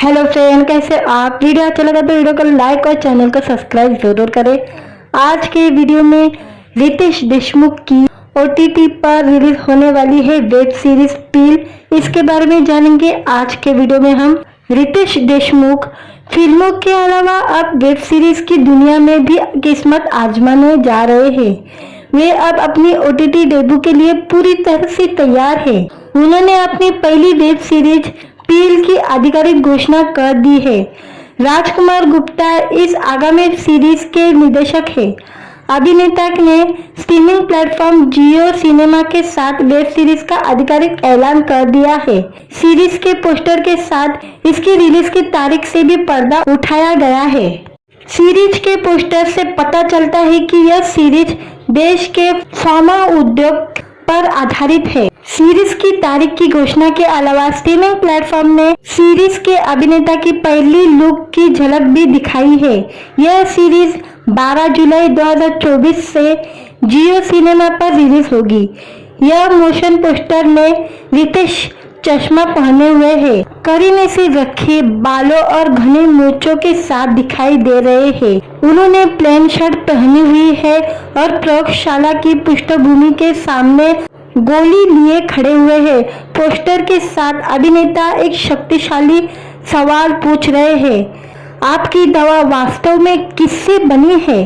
Hello friend, कैसे आप? Video अच्छा लगा तो वीडियो को लाइक और चैनल को सब्सक्राइब जरूर करें। आज के वीडियो में रितेश देशमुख की ओटीटी पर रिलीज होने वाली है वेब सीरीज पील, इसके बारे में जानेंगे आज के वीडियो में हम। रितेश देशमुख फिल्मों के अलावा अब वेब सीरीज की दुनिया में भी किस्मत आजमाने जा रहे हैं। वे अब अपनी ओटीटी डेब्यू के लिए पूरी तरह से तैयार है। उन्होंने अपनी पहली वेब सीरीज पील की आधिकारिक घोषणा कर दी है। राजकुमार गुप्ता इस आगामी सीरीज के निर्देशक है। अभिनेता ने स्ट्रीमिंग प्लेटफॉर्म जियो सिनेमा के साथ वेब सीरीज का आधिकारिक ऐलान कर दिया है। सीरीज के पोस्टर के साथ इसकी रिलीज की तारीख से भी पर्दा उठाया गया है। सीरीज के पोस्टर से पता चलता है कि यह सीरीज देश के फार्मा उद्योग पर आधारित है। सीरीज की तारीख की घोषणा के अलावा स्ट्रीमिंग प्लेटफॉर्म ने सीरीज के अभिनेता की पहली लुक की झलक भी दिखाई है। यह सीरीज 12 जुलाई 2024 से जियो सिनेमा पर रिलीज होगी। यह मोशन पोस्टर में रितेश चश्मा पहने हुए है, करीने से रखे बालों और घने मूंछों के साथ दिखाई दे रहे हैं। उन्होंने प्लेन शर्ट पहनी हुई है और प्रयोगशाला की पृष्ठभूमि के सामने गोली लिए खड़े हुए हैं। पोस्टर के साथ अभिनेता एक शक्तिशाली सवाल पूछ रहे हैं, आपकी दवा वास्तव में किससे बनी है?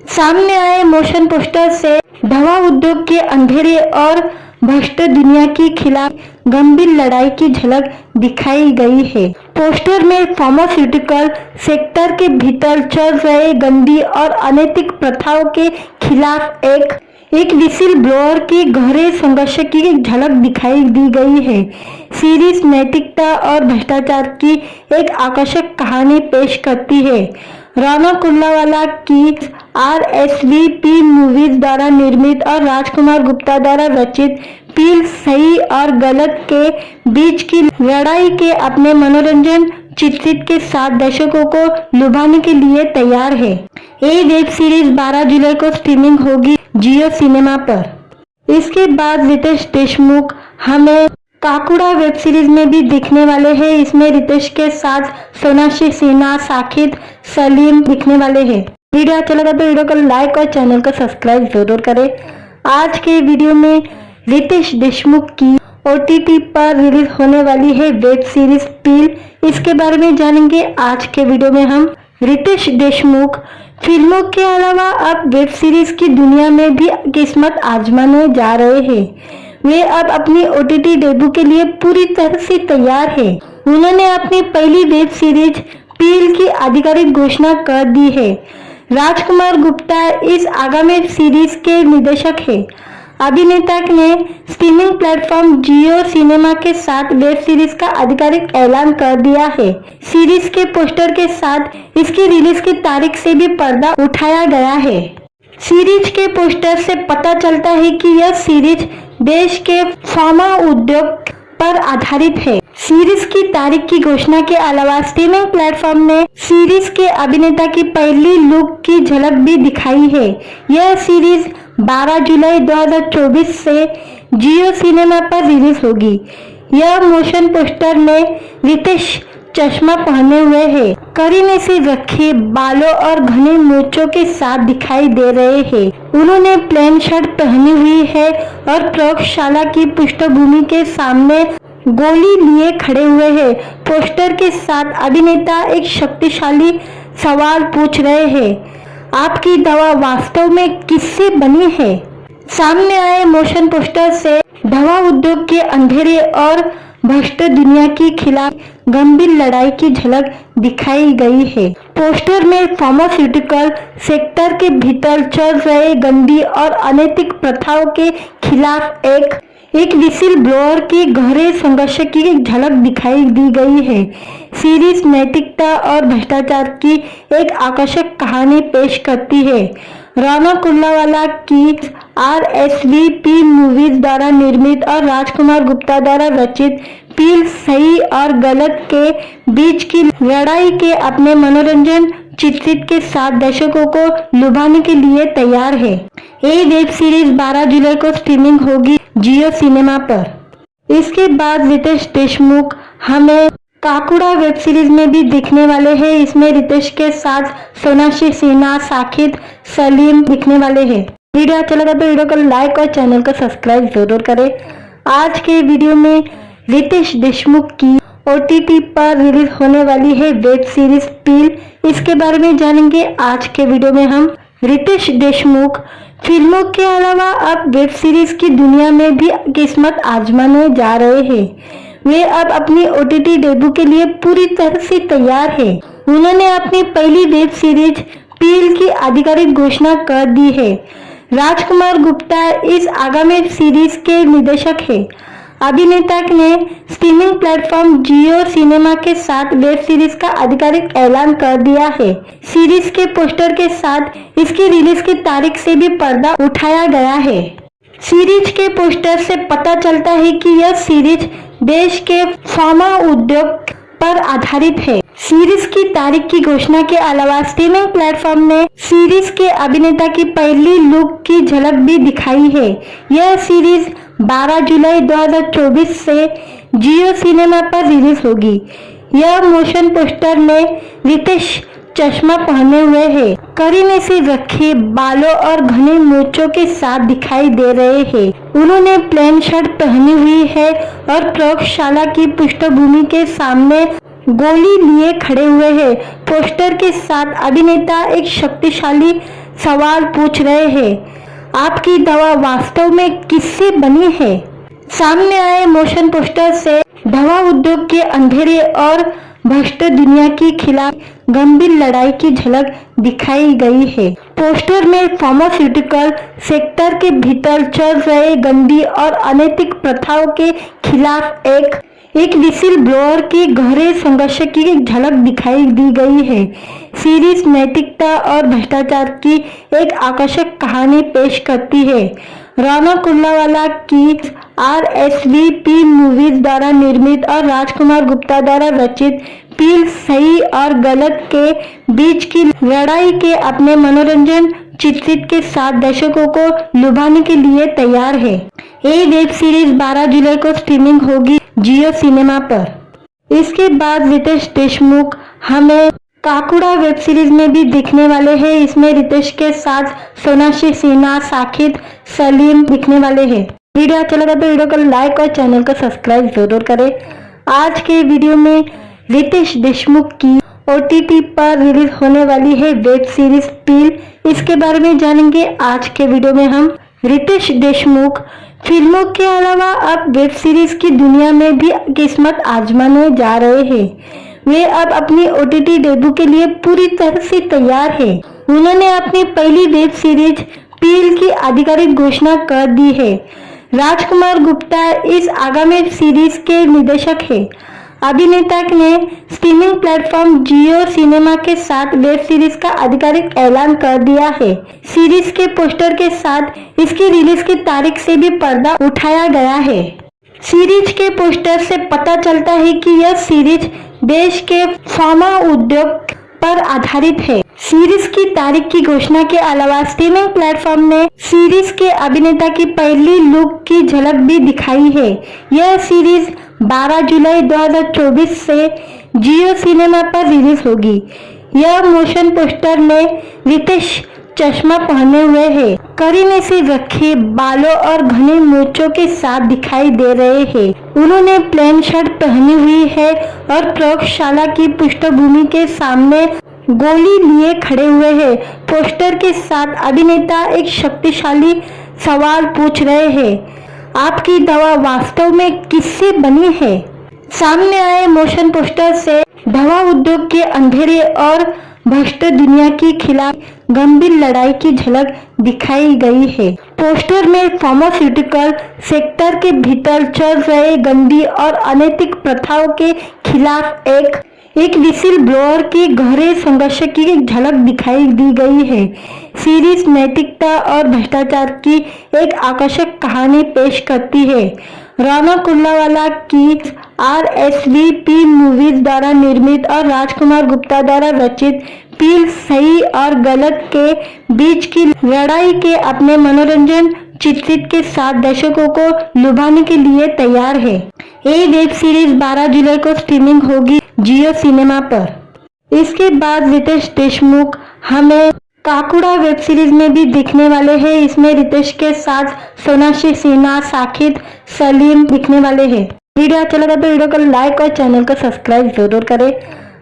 सामने आए मोशन पोस्टर से दवा उद्योग के अंधेरे और भ्रष्ट दुनिया के खिलाफ गंभीर लड़ाई की झलक दिखाई गई है। पोस्टर में फार्मास्यूटिकल सेक्टर के भीतर चल रहे गंदी और अनैतिक प्रथाओं के खिलाफ एक विसिल ब्लोअर के गहरे संघर्ष की झलक दिखाई दी गई है। सीरीज नैतिकता और भ्रष्टाचार की एक आकर्षक कहानी पेश करती है। राणा कुल्लावाला की RSVP मूवीज द्वारा निर्मित और राजकुमार गुप्ता द्वारा रचित पील सही और गलत के बीच की लड़ाई के अपने मनोरंजन चित्रित के साथ दर्शकों को लुभाने के लिए तैयार है। ये वेब सीरीज 12 जुलाई को स्ट्रीमिंग होगी जियो सिनेमा पर। इसके बाद रितेश देशमुख हमें काकुड़ा वेब सीरीज में भी दिखने वाले हैं। इसमें रितेश के साथ सोनाक्षी सिन्हा, साकिब सलीम दिखने वाले हैं। वीडियो अच्छा लगा तो वीडियो को लाइक और चैनल को सब्सक्राइब जरूर करें। आज के वीडियो में रितेश देशमुख की ओटीटी पर रिलीज होने वाली है वेब सीरीज पील, इसके बारे में जानेंगे आज के वीडियो में हम। रितेश देशमुख फिल्मों के अलावा अब वेब सीरीज की दुनिया में भी किस्मत आजमाने जा रहे हैं। वे अब अपनी ओटीटी डेब्यू के लिए पूरी तरह से तैयार है। उन्होंने अपनी पहली वेब सीरीज पील की आधिकारिक घोषणा कर दी है। राजकुमार गुप्ता इस आगामी सीरीज के निर्देशक है। अभिनेता ने स्ट्रीमिंग प्लेटफॉर्म जियो सिनेमा के साथ वेब सीरीज का आधिकारिक ऐलान कर दिया है। सीरीज के पोस्टर के साथ इसकी रिलीज की तारीख से भी पर्दा उठाया गया है। सीरीज के पोस्टर से पता चलता है कि यह सीरीज देश के फार्मा उद्योग पर आधारित है। सीरीज की तारीख की घोषणा के अलावा स्ट्रीमिंग प्लेटफॉर्म ने सीरीज के अभिनेता की पहली लुक की झलक भी दिखाई है। यह सीरीज 12 जुलाई 2024 से जियो सिनेमा पर रिलीज होगी। यह मोशन पोस्टर में रितेश चश्मा पहने हुए है, करीने से रखे बालों और घने मूंछों के साथ दिखाई दे रहे हैं। उन्होंने प्लेन शर्ट पहनी हुई है और प्रयोगशाला की पृष्ठभूमि के सामने गोली लिए खड़े हुए हैं। पोस्टर के साथ अभिनेता एक शक्तिशाली सवाल पूछ रहे हैं, आपकी दवा वास्तव में किससे बनी है? सामने आए मोशन पोस्टर से दवा उद्योग के अंधेरे और भ्रष्ट दुनिया के खिलाफ गंभीर लड़ाई की झलक दिखाई गई है। पोस्टर में फार्मास्यूटिकल सेक्टर के भीतर चल रहे गंदी और अनैतिक प्रथाओं के खिलाफ एक विसिल ब्लोअर के गहरे संघर्ष की झलक दिखाई दी गई है। सीरीज नैतिकता और भ्रष्टाचार की एक आकर्षक कहानी पेश करती है। राणा कुल्लावाला की RSVP मूवीज द्वारा निर्मित और राजकुमार गुप्ता द्वारा रचित पील सही और गलत के बीच की लड़ाई के अपने मनोरंजन चित्रित के साथ दर्शकों को लुभाने के लिए तैयार है। ये वेब सीरीज 12 जुलाई को स्ट्रीमिंग होगी जियो सिनेमा पर। इसके बाद रितेश देशमुख हमें काकुड़ा वेब सीरीज में भी दिखने वाले हैं। इसमें रितेश के साथ सोनाक्षी सिन्हा, साकिब, सलीम दिखने वाले हैं। वीडियो अच्छा लगा तो वीडियो को लाइक और चैनल को सब्सक्राइब जरूर करें। आज के वीडियो में रितेश देशमुख की OTT पर रिलीज होने वाली है वेब सीरीज पील, इसके बारे में जानेंगे आज के वीडियो में हम। रितेश देशमुख फिल्मों के अलावा अब वेब सीरीज की दुनिया में भी किस्मत आजमाने जा रहे हैं। वे अब अपनी OTT डेब्यू के लिए पूरी तरह से तैयार है। उन्होंने अपनी पहली वेब सीरीज पील की आधिकारिक घोषणा कर दी है। राजकुमार गुप्ता इस आगामी सीरीज के निर्देशक है। अभिनेता ने स्ट्रीमिंग प्लेटफॉर्म जियो सिनेमा के साथ वेब सीरीज का आधिकारिक ऐलान कर दिया है। सीरीज के पोस्टर के साथ इसकी रिलीज की तारीख से भी पर्दा उठाया गया है। सीरीज के पोस्टर से पता चलता है कि यह सीरीज देश के फार्मा उद्योग पर आधारित है। सीरीज की तारीख की घोषणा के अलावा स्ट्रीमिंग प्लेटफॉर्म ने सीरीज के अभिनेता की पहली लुक की झलक भी दिखाई है। यह सीरीज 12 जुलाई 2024 से जियो सिनेमा पर रिलीज होगी। यह मोशन पोस्टर में रितेश चश्मा पहने हुए है, करीने से रखे बालों और घने मूंछों के साथ दिखाई दे रहे हैं। उन्होंने प्लेन शर्ट पहनी हुई है और प्रयोगशाला की पृष्ठभूमि के सामने गोली लिए खड़े हुए हैं। पोस्टर के साथ अभिनेता एक शक्तिशाली सवाल पूछ रहे हैं, आपकी दवा वास्तव में किससे बनी है? सामने आए मोशन पोस्टर से दवा उद्योग के अंधेरे और भ्रष्ट दुनिया के खिलाफ गंभीर लड़ाई की झलक दिखाई गई है। पोस्टर में फार्मास्यूटिकल सेक्टर के भीतर चल रहे गंदी और अनैतिक प्रथाओं के खिलाफ एक विसिल ब्लोअर के गहरे संघर्ष की झलक दिखाई दी गई है। सीरीज नैतिकता और भ्रष्टाचार की एक आकर्षक कहानी पेश करती है। राणा कुल्लावाला की RSVP मूवीज द्वारा निर्मित और राजकुमार गुप्ता द्वारा रचित पील सही और गलत के बीच की लड़ाई के अपने मनोरंजन चित्रित के साथ दर्शकों को लुभाने के लिए तैयार है। ये वेब सीरीज 12 जुलाई को स्ट्रीमिंग होगी जियो सिनेमा पर। इसके बाद रितेश देशमुख हमें काकुड़ा वेब सीरीज में भी दिखने वाले हैं। इसमें रितेश के साथ सोनाक्षी सिन्हा, साकिब, सलीम दिखने वाले हैं। वीडियो अच्छा लगा तो वीडियो को लाइक और चैनल को सब्सक्राइब जरूर करें। आज के वीडियो में रितेश देशमुख की OTT पर रिलीज होने वाली है वेब सीरीज पील, इसके बारे में जानेंगे आज के वीडियो में हम। रितेश देशमुख फिल्मों के अलावा अब वेब सीरीज की दुनिया में भी किस्मत आजमाने जा रहे हैं। वे अब अपनी OTT डेब्यू के लिए पूरी तरह से तैयार है। उन्होंने अपनी पहली वेब सीरीज पील की आधिकारिक घोषणा कर दी है। राजकुमार गुप्ता इस आगामी सीरीज के निर्देशक है। अभिनेता ने स्ट्रीमिंग प्लेटफॉर्म जियो सिनेमा के साथ वेब सीरीज का आधिकारिक ऐलान कर दिया है। सीरीज के पोस्टर के साथ इसकी रिलीज की तारीख से भी पर्दा उठाया गया है। सीरीज के पोस्टर से पता चलता है कि यह सीरीज देश के फार्मा उद्योग पर आधारित है। सीरीज की तारीख की घोषणा के अलावा स्ट्रीमिंग प्लेटफॉर्म ने सीरीज के अभिनेता की पहली लुक की झलक भी दिखाई है। यह सीरीज 12 जुलाई 2024 से जियो सिनेमा पर रिलीज होगी। यह मोशन पोस्टर में रितेश चश्मा पहने हुए है, करीने से रखे बालों और घने मूंछों के साथ दिखाई दे रहे हैं। उन्होंने प्लेन शर्ट पहनी हुई है और प्रयोगशाला की पृष्ठभूमि के सामने गोली लिए खड़े हुए हैं। पोस्टर के साथ अभिनेता एक शक्तिशाली सवाल पूछ रहे हैं, आपकी दवा वास्तव में किससे बनी है? सामने आए मोशन पोस्टर से दवा उद्योग के अंधेरे और भ्रष्ट दुनिया के खिलाफ गंभीर लड़ाई की झलक दिखाई गई है। पोस्टर में फार्मास्यूटिकल सेक्टर के भीतर चल रहे गंदी और अनैतिक प्रथाओं के खिलाफ एक विसिल ब्लोअर के गहरे संघर्ष की झलक दिखाई दी गई है। सीरीज नैतिकता और भ्रष्टाचार की एक आकर्षक कहानी पेश करती है। राणा कुल्लावाला की RSVP मूवीज द्वारा निर्मित और राजकुमार गुप्ता द्वारा रचित पील सही और गलत के बीच की लड़ाई के अपने मनोरंजन चित्रित के साथ दर्शकों को लुभाने के लिए तैयार है। ये वेब सीरीज 12 जुलाई को स्ट्रीमिंग होगी जियो सिनेमा पर। इसके बाद रितेश देशमुख हमें काकुड़ा वेब सीरीज में भी दिखने वाले हैं। इसमें रितेश के साथ सोनाक्षी सिन्हा, साकिब सलीम दिखने वाले हैं। वीडियो अच्छा लगा तो वीडियो को लाइक और चैनल को सब्सक्राइब जरूर करें।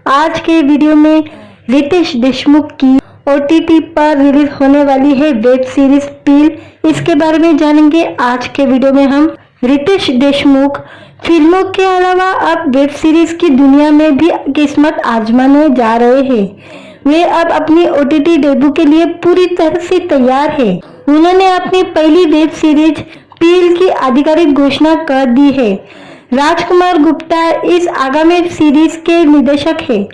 आज के वीडियो में रितेश देशमुख की OTT पर रिलीज होने वाली है वेब सीरीज पील, इसके बारे में जानेंगे आज के वीडियो में हम। रितेश देशमुख फिल्मों के अलावा अब वेब सीरीज की दुनिया में भी किस्मत आजमाने जा रहे हैं। वे अब अपनी OTT डेब्यू के लिए पूरी तरह से तैयार है। उन्होंने अपनी पहली वेब सीरीज पील की आधिकारिक घोषणा कर दी है। राजकुमार गुप्ता इस आगामी सीरीज के निर्देशक है।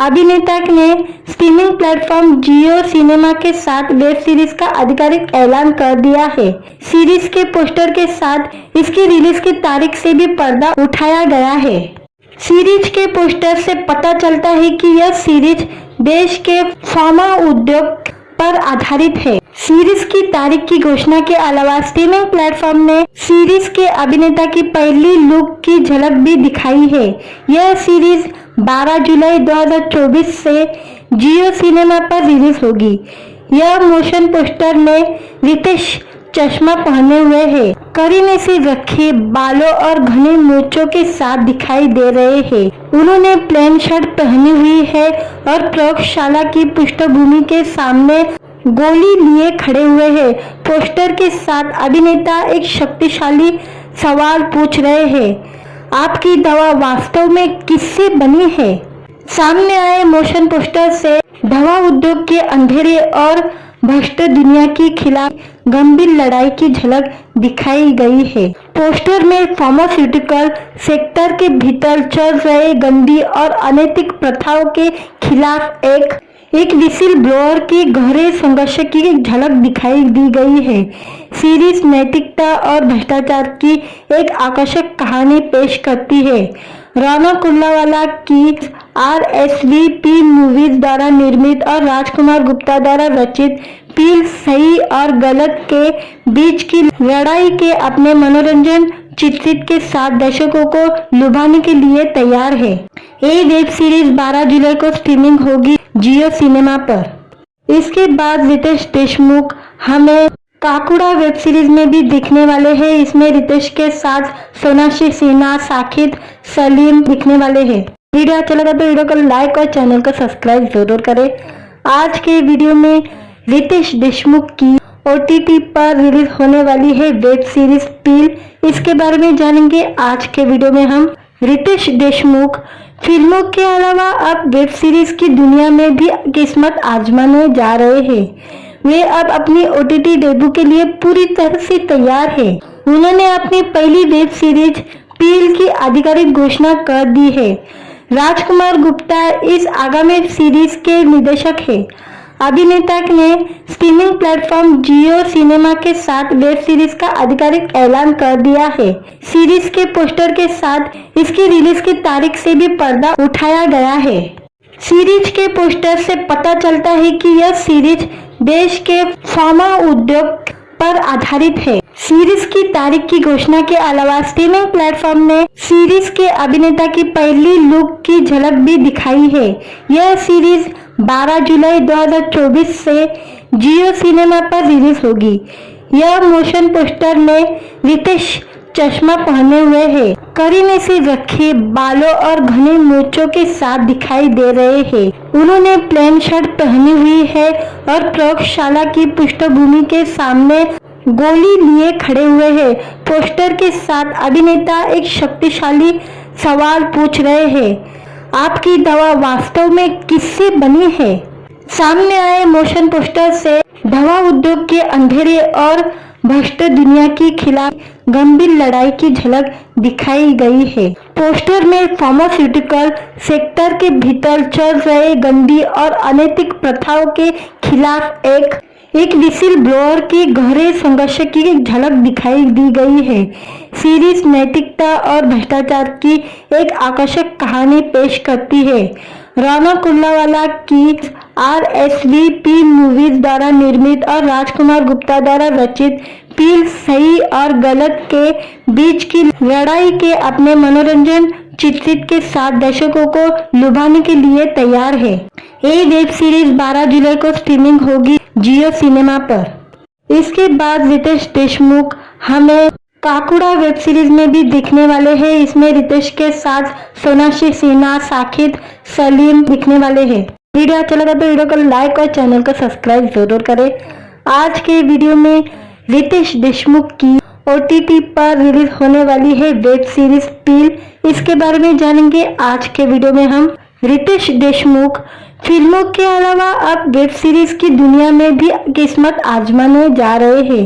अभिनेता ने स्ट्रीमिंग प्लेटफॉर्म जियो सिनेमा के साथ वेब सीरीज का आधिकारिक ऐलान कर दिया है। सीरीज के पोस्टर के साथ इसकी रिलीज की तारीख से भी पर्दा उठाया गया है। सीरीज के पोस्टर से पता चलता है कि यह सीरीज देश के फार्मा उद्योग पर आधारित है। सीरीज की तारीख की घोषणा के अलावा स्ट्रीमिंग प्लेटफॉर्म ने सीरीज के अभिनेता की पहली लुक की झलक भी दिखाई है। यह सीरीज 12 जुलाई 2024 से जियो सिनेमा पर रिलीज होगी। यह मोशन पोस्टर में रितेश चश्मा पहने हुए है, करीने से रखे बालों और घने मूंछों के साथ दिखाई दे रहे हैं। उन्होंने प्लेन शर्ट पहनी हुई है और प्रयोगशाला की पृष्ठभूमि के सामने गोली लिए खड़े हुए हैं। पोस्टर के साथ अभिनेता एक शक्तिशाली सवाल पूछ रहे हैं, आपकी दवा वास्तव में किससे बनी है? सामने आए मोशन पोस्टर से दवा उद्योग के अंधेरे और भ्रष्ट दुनिया के खिलाफ गंभीर लड़ाई की झलक दिखाई गई है। पोस्टर में फार्मास्यूटिकल सेक्टर के भीतर चल रहे गंदी और अनैतिक प्रथाओं के खिलाफ एक विसिल ब्लोअर के गहरे संघर्ष की झलक दिखाई दी गई है। सीरीज नैतिकता और भ्रष्टाचार की एक आकर्षक कहानी पेश करती है। राना कुल्लावाला की RSVP मूवीज द्वारा निर्मित और राजकुमार गुप्ता द्वारा रचित पील सही और गलत के बीच की लड़ाई के अपने मनोरंजन चित्रित के साथ दर्शकों को लुभाने के लिए तैयार है। ये वेब सीरीज 12 जुलाई को स्ट्रीमिंग होगी जियो सिनेमा पर। इसके बाद रितेश देशमुख हमें काकुड़ा वेब सीरीज में भी दिखने वाले हैं। इसमें रितेश के साथ सोनाक्षी सिन्हा, साकिब सलीम दिखने वाले हैं। वीडियो अच्छा लगा तो वीडियो को लाइक और चैनल को सब्सक्राइब जरूर करें। आज के वीडियो में रितेश देशमुख की OTT पर रिलीज होने वाली है वेब सीरीज पील, इसके बारे में जानेंगे आज के वीडियो में हम। रितेश देशमुख फिल्मों के अलावा अब वेब सीरीज की दुनिया में भी किस्मत आजमाने जा रहे हैं। वे अब अपनी OTT डेब्यू के लिए पूरी तरह से तैयार है। उन्होंने अपनी पहली वेब सीरीज पील की आधिकारिक घोषणा कर दी है। राजकुमार गुप्ता इस आगामी सीरीज के निर्देशक है। अभिनेता ने स्ट्रीमिंग प्लेटफॉर्म जियो सिनेमा के साथ वेब सीरीज का आधिकारिक ऐलान कर दिया है। सीरीज के पोस्टर के साथ इसकी रिलीज की तारीख से भी पर्दा उठाया गया है। सीरीज के पोस्टर से पता चलता है कि यह सीरीज देश के फार्मा उद्योग पर आधारित है। सीरीज की तारीख की घोषणा के अलावा स्ट्रीमिंग प्लेटफॉर्म ने सीरीज के अभिनेता की पहली लुक की झलक भी दिखाई है। यह सीरीज 12 जुलाई 2024 से जियो सिनेमा पर रिलीज होगी। यह मोशन पोस्टर में रितेश चश्मा पहने हुए है, करीने से रखे बालों और घने मूंछों के साथ दिखाई दे रहे हैं। उन्होंने प्लेन शर्ट पहनी हुई है और प्रयोगशाला की पृष्ठभूमि के सामने गोली लिए खड़े हुए हैं। पोस्टर के साथ अभिनेता एक शक्तिशाली सवाल पूछ रहे हैं, आपकी दवा वास्तव में किससे बनी है? सामने आए मोशन पोस्टर से दवा उद्योग के अंधेरे और भ्रष्ट दुनिया के खिलाफ गंभीर लड़ाई की झलक दिखाई गई है। पोस्टर में फार्मास्यूटिकल सेक्टर के भीतर चल रहे गंदी और अनैतिक प्रथाओं के खिलाफ एक विसिल ब्लोअर के गहरे संघर्ष की झलक दिखाई दी गई है। सीरीज नैतिकता और भ्रष्टाचार की एक आकर्षक कहानी पेश करती है। राना कुल्लावाला की RSVP मूवीज द्वारा निर्मित और राजकुमार गुप्ता द्वारा रचित पील सही और गलत के बीच की लड़ाई के अपने मनोरंजन चित्रित के साथ दर्शकों को लुभाने के लिए तैयार है। ये वेब सीरीज 12 जुलाई को स्ट्रीमिंग होगी जियो सिनेमा पर। इसके बाद रितेश देशमुख हमें काकुड़ा वेब सीरीज में भी दिखने वाले हैं। इसमें रितेश के साथ सोनाक्षी सिन्हा, साकिब, सलीम दिखने वाले हैं। वीडियो अच्छा लगा तो वीडियो को लाइक और चैनल को सब्सक्राइब जरूर करें। आज के वीडियो में रितेश देशमुख की OTT पर रिलीज होने वाली है वेब सीरीज पील, इसके बारे में जानेंगे आज के वीडियो में हम। रितेश देशमुख फिल्मों के अलावा अब वेब सीरीज की दुनिया में भी किस्मत आजमाने जा रहे हैं।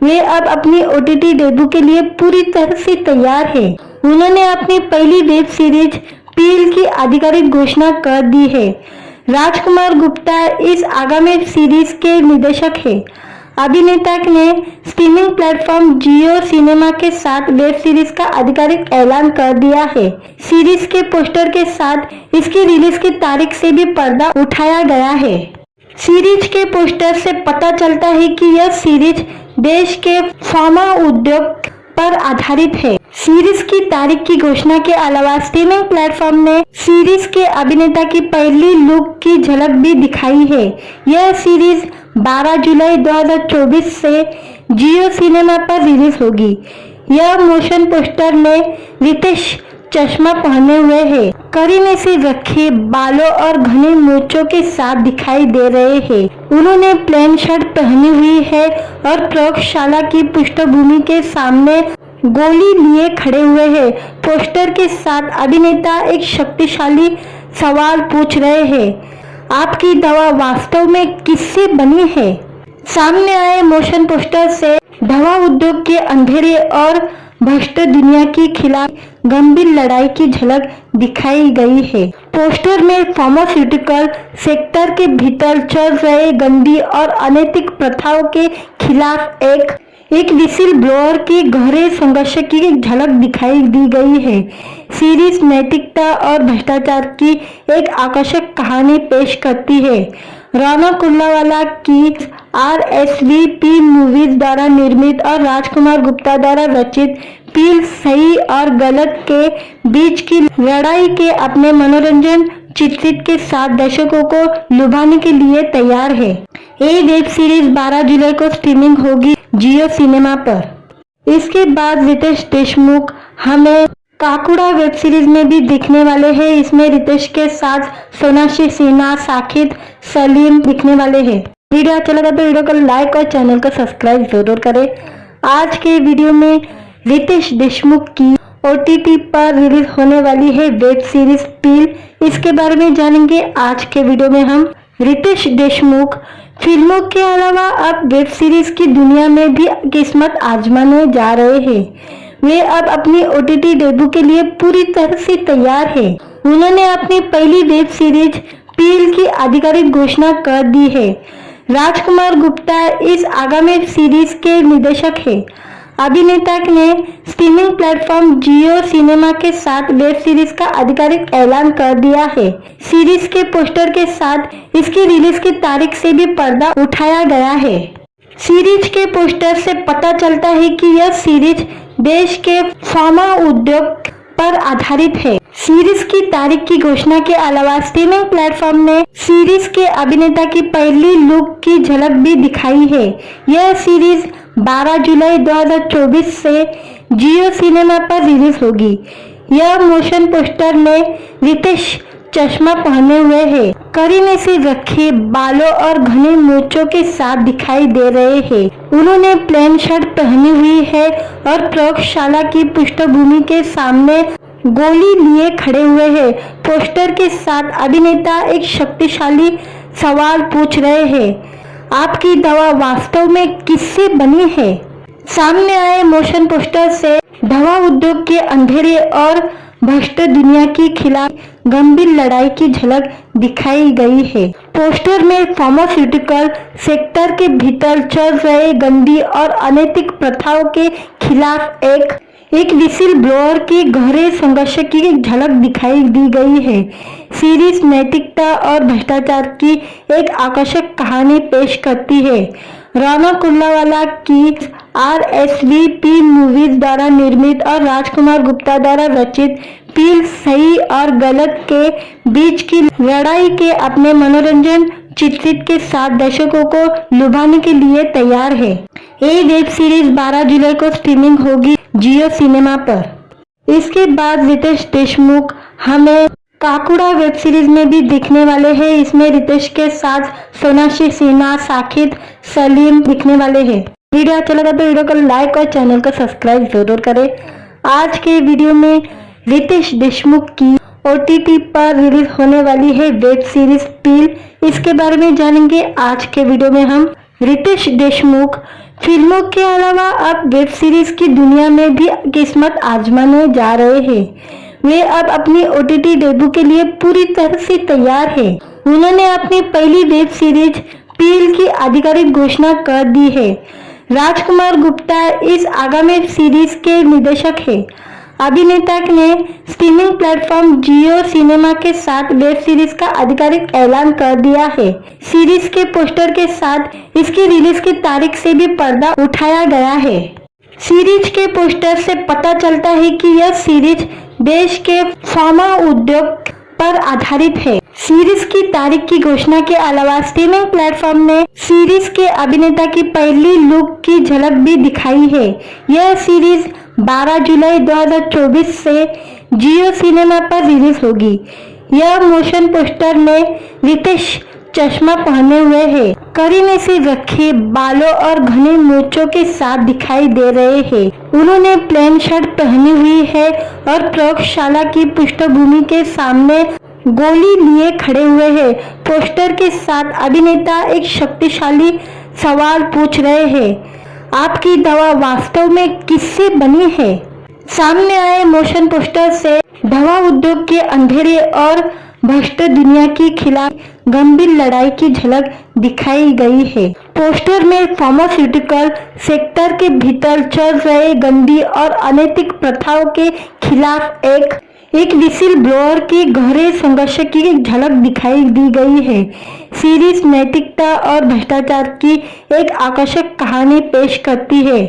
वे अब अपनी OTT डेब्यू के लिए पूरी तरह से तैयार है। उन्होंने अपनी पहली वेब सीरीज पील की आधिकारिक घोषणा कर दी है। राजकुमार गुप्ता इस आगामी सीरीज के निर्देशक है। अभिनेता ने स्ट्रीमिंग प्लेटफॉर्म जियो सिनेमा के साथ वेब सीरीज का आधिकारिक ऐलान कर दिया है। सीरीज के पोस्टर के साथ इसकी रिलीज की तारीख से भी पर्दा उठाया गया है। सीरीज के पोस्टर से पता चलता है कि यह सीरीज देश के फार्मा उद्योग पर आधारित है। सीरीज की तारीख की घोषणा के अलावा स्ट्रीमिंग प्लेटफॉर्म ने सीरीज के अभिनेता की पहली लुक की झलक भी दिखाई है। यह सीरीज 12 जुलाई 2024 से जियो सिनेमा पर रिलीज होगी। यह मोशन पोस्टर में रितेश चश्मा पहने हुए है, करीने से रखे बालों और घने मूंछों के साथ दिखाई दे रहे हैं। उन्होंने प्लेन शर्ट पहनी हुई है और प्रयोगशाला की पृष्ठभूमि के सामने गोली लिए खड़े हुए हैं। पोस्टर के साथ अभिनेता एक शक्तिशाली सवाल पूछ रहे हैं, आपकी दवा वास्तव में किससे बनी है? सामने आए मोशन पोस्टर से दवा उद्योग के अंधेरे और भ्रष्ट दुनिया के खिलाफ गंभीर लड़ाई की झलक दिखाई गई है। पोस्टर में फार्मास्यूटिकल सेक्टर के भीतर चल रहे गंदी और अनैतिक प्रथाओं के खिलाफ एक विसिल ब्लोअर के गहरे संघर्ष की झलक दिखाई दी गई है। सीरीज नैतिकता और भ्रष्टाचार की एक आकर्षक कहानी पेश करती है। रौनक कुल्लावाला की RSVP मूवीज द्वारा निर्मित और राजकुमार गुप्ता द्वारा रचित पील सही और गलत के बीच की लड़ाई के अपने मनोरंजन चित्रित के साथ दर्शकों को लुभाने के लिए तैयार है। ये वेब सीरीज 12 जुलाई को स्ट्रीमिंग होगी जियो सिनेमा पर। इसके बाद रितेश देशमुख हमें काकुड़ा वेब सीरीज में भी दिखने वाले हैं। इसमें रितेश के साथ सोनाक्षी सिन्हा, साकिब, सलीम दिखने वाले हैं। वीडियो अच्छा लगा तो वीडियो को लाइक और चैनल को सब्सक्राइब जरूर करें। आज के वीडियो में रितेश देशमुख की OTT पर रिलीज होने वाली है वेब सीरीज पील, इसके बारे में जानेंगे आज के वीडियो में हम। रितेश देशमुख फिल्मों के अलावा अब वेब सीरीज की दुनिया में भी किस्मत आजमाने जा रहे हैं। वे अब अपनी OTT डेब्यू के लिए पूरी तरह से तैयार है। उन्होंने अपनी पहली वेब सीरीज पील की आधिकारिक घोषणा कर दी है। राजकुमार गुप्ता इस आगामी सीरीज के निर्देशक है। अभिनेता ने स्ट्रीमिंग प्लेटफॉर्म जियो सिनेमा के साथ वेब सीरीज का आधिकारिक ऐलान कर दिया है। सीरीज के पोस्टर के साथ इसकी रिलीज की तारीख से भी पर्दा उठाया गया है। सीरीज के पोस्टर से पता चलता है कि यह सीरीज देश के फार्मा उद्योग पर आधारित है। सीरीज की तारीख की घोषणा के अलावा स्ट्रीमिंग प्लेटफॉर्म ने सीरीज के अभिनेता की पहली लुक की झलक भी दिखाई है। यह सीरीज 12 जुलाई 2024 से जियो सिनेमा पर रिलीज होगी। यह मोशन पोस्टर में रितेश चश्मा पहने हुए है, करीने से रखे बालों और घने मूंछों के साथ दिखाई दे रहे हैं। उन्होंने प्लेन शर्ट पहनी हुई है और प्रयोगशाला की पृष्ठभूमि के सामने गोली लिए खड़े हुए हैं। पोस्टर के साथ अभिनेता एक शक्तिशाली सवाल पूछ रहे हैं, आपकी दवा वास्तव में किससे बनी है? सामने आए मोशन पोस्टर से दवा उद्योग के अंधेरे और भ्रष्ट दुनिया के खिलाफ गंभीर लड़ाई की झलक दिखाई गई है। पोस्टर में फार्मास्यूटिकल सेक्टर के भीतर चल रहे गंदी और अनैतिक प्रथाओं के खिलाफ एक विसिल ब्लोअर के गहरे संघर्ष की झलक दिखाई दी गई है। सीरीज नैतिकता और भ्रष्टाचार की एक आकर्षक कहानी पेश करती है। राना कुल्लावाला की RSVP मूवीज द्वारा निर्मित और राजकुमार गुप्ता द्वारा रचित पील सही और गलत के बीच की लड़ाई के अपने मनोरंजन चित्रित के साथ दर्शकों को लुभाने के लिए तैयार है। ये वेब सीरीज 12 जुलाई को स्ट्रीमिंग होगी जियो सिनेमा पर। इसके बाद रितेश देशमुख हमें काकुड़ा वेब सीरीज में भी दिखने वाले हैं। इसमें रितेश के साथ सोनाक्षी सिन्हा, साकिब सलीम दिखने वाले हैं। वीडियो अच्छा लगा तो वीडियो को लाइक और चैनल को सब्सक्राइब जरूर करें। आज के वीडियो में रितेश देशमुख की OTT पर रिलीज होने वाली है वेब सीरीज पील, इसके बारे में जानेंगे आज के वीडियो में हम। रितेश देशमुख फिल्मों के अलावा अब वेब सीरीज की दुनिया में भी किस्मत आजमाने जा रहे हैं। वे अब अपनी OTT डेब्यू के लिए पूरी तरह से तैयार है। उन्होंने अपनी पहली वेब सीरीज पील की आधिकारिक घोषणा कर दी है। राजकुमार गुप्ता इस आगामी सीरीज के निर्देशक है। अभिनेता ने स्ट्रीमिंग प्लेटफॉर्म जियो सिनेमा के साथ वेब सीरीज का आधिकारिक ऐलान कर दिया है। सीरीज के पोस्टर के साथ इसकी रिलीज की तारीख से भी पर्दा उठाया गया है। सीरीज के पोस्टर से पता चलता है कि यह सीरीज देश के फार्मा उद्योग पर आधारित है। सीरीज की तारीख की घोषणा के अलावा स्ट्रीमिंग प्लेटफॉर्म ने सीरीज के अभिनेता की पहली लुक की झलक भी दिखाई है। यह सीरीज 12 जुलाई 2024 से जियो सिनेमा पर रिलीज होगी। यह मोशन पोस्टर में रितेश चश्मा पहने हुए है, करीने से रखे बालों और घने मूंछों के साथ दिखाई दे रहे हैं। उन्होंने प्लेन शर्ट पहनी हुई है और प्रयोगशाला की पृष्ठभूमि के सामने गोली लिए खड़े हुए हैं। पोस्टर के साथ अभिनेता एक शक्तिशाली सवाल पूछ रहे हैं, आपकी दवा वास्तव में किससे बनी है? सामने आए मोशन पोस्टर से दवा उद्योग के अंधेरे और भ्रष्ट दुनिया के खिलाफ गंभीर लड़ाई की झलक दिखाई गई है। पोस्टर में फार्मास्यूटिकल सेक्टर के भीतर चल रहे गंदी और अनैतिक प्रथाओं के खिलाफ एक विसिल ब्लोअर के गहरे संघर्ष की झलक दिखाई दी गई है। सीरीज नैतिकता और भ्रष्टाचार की एक आकर्षक कहानी पेश करती है।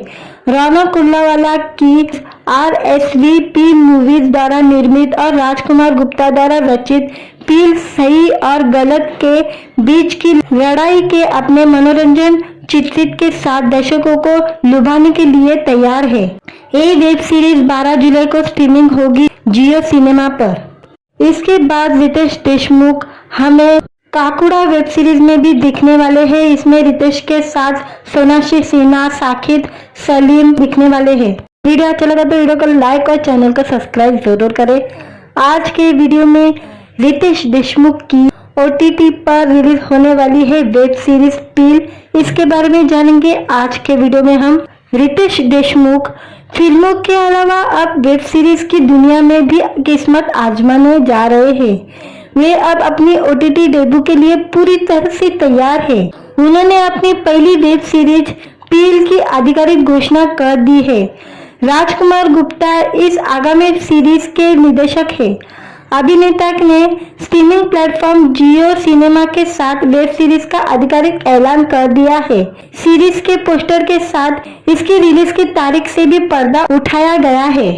राना कुल्लावाला की RSVP मूवीज द्वारा निर्मित और राजकुमार गुप्ता द्वारा रचित पील सही और गलत के बीच की लड़ाई के अपने मनोरंजन चित्रित के साथ दर्शकों को लुभाने के लिए तैयार है। ये वेब सीरीज 12 जुलाई को स्ट्रीमिंग होगी जियो सिनेमा पर। इसके बाद रितेश देशमुख हमें काकुड़ा वेब सीरीज में भी दिखने वाले हैं। इसमें रितेश के साथ सोनाक्षी सिन्हा, साकिब सलीम दिखने वाले हैं। वीडियो अच्छा लगा तो वीडियो को लाइक और चैनल को सब्सक्राइब जरूर करें। आज के वीडियो में रितेश देशमुख की OTT पर रिलीज होने वाली है वेब सीरीज पील, इसके बारे में जानेंगे आज के वीडियो में हम। रितेश देशमुख फिल्मों के अलावा अब वेब सीरीज की दुनिया में भी किस्मत आजमाने जा रहे हैं। वे अब अपनी OTT डेब्यू के लिए पूरी तरह से तैयार है। उन्होंने अपनी पहली वेब सीरीज पील की आधिकारिक घोषणा कर दी है। राजकुमार गुप्ता इस आगामी सीरीज के निर्देशक है। अभिनेता ने स्ट्रीमिंग प्लेटफॉर्म जियो सिनेमा के साथ वेब सीरीज का आधिकारिक ऐलान कर दिया है। सीरीज के पोस्टर के साथ इसकी रिलीज की तारीख से भी पर्दा उठाया गया है।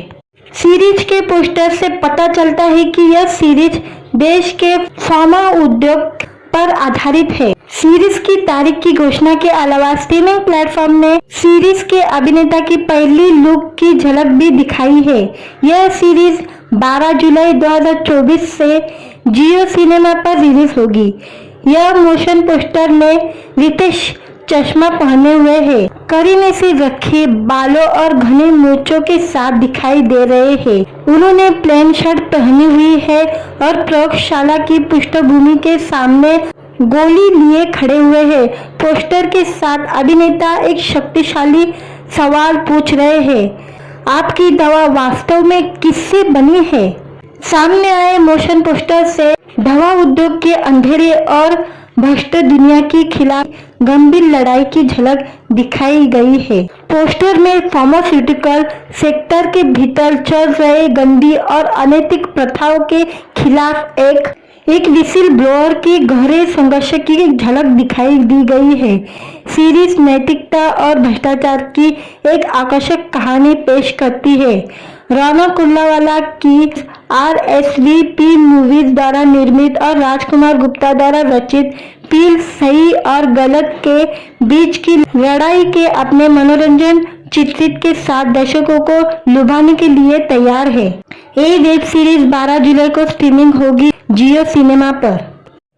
सीरीज के पोस्टर से पता चलता है कि यह सीरीज देश के फार्मा उद्योग पर आधारित है। सीरीज की तारीख की घोषणा के अलावा स्ट्रीमिंग प्लेटफॉर्म ने सीरीज के अभिनेता की पहली लुक की झलक भी दिखाई है। यह सीरीज 12 जुलाई 2024 से जियो सिनेमा पर रिलीज होगी। यह मोशन पोस्टर में रितेश चश्मा पहने हुए है, करीने से रखे बालों और घने मूंछों के साथ दिखाई दे रहे हैं। उन्होंने प्लेन शर्ट पहनी हुई है और प्रयोगशाला की पृष्ठभूमि के सामने गोली लिए खड़े हुए हैं। पोस्टर के साथ अभिनेता एक शक्तिशाली सवाल पूछ रहे हैं, आपकी दवा वास्तव में किससे बनी है? सामने आए मोशन पोस्टर से दवा उद्योग के अंधेरे और भ्रष्ट दुनिया के खिलाफ गंभीर लड़ाई की झलक दिखाई गई है। पोस्टर में फार्मास्यूटिकल सेक्टर के भीतर चल रहे गंदी और अनैतिक प्रथाओं के खिलाफ एक विसिल ब्लोअर के गहरे संघर्ष की एक झलक दिखाई दी गई है। सीरीज नैतिकता और भ्रष्टाचार की एक आकर्षक कहानी पेश करती है। राणा कुल्लावाला की RSVP मूवीज द्वारा निर्मित और राजकुमार गुप्ता द्वारा रचित पील सही और गलत के बीच की लड़ाई के अपने मनोरंजन चित्रित के साथ दर्शकों को लुभाने के लिए तैयार है। ये वेब सीरीज 12 जुलाई को स्ट्रीमिंग होगी जियो सिनेमा पर।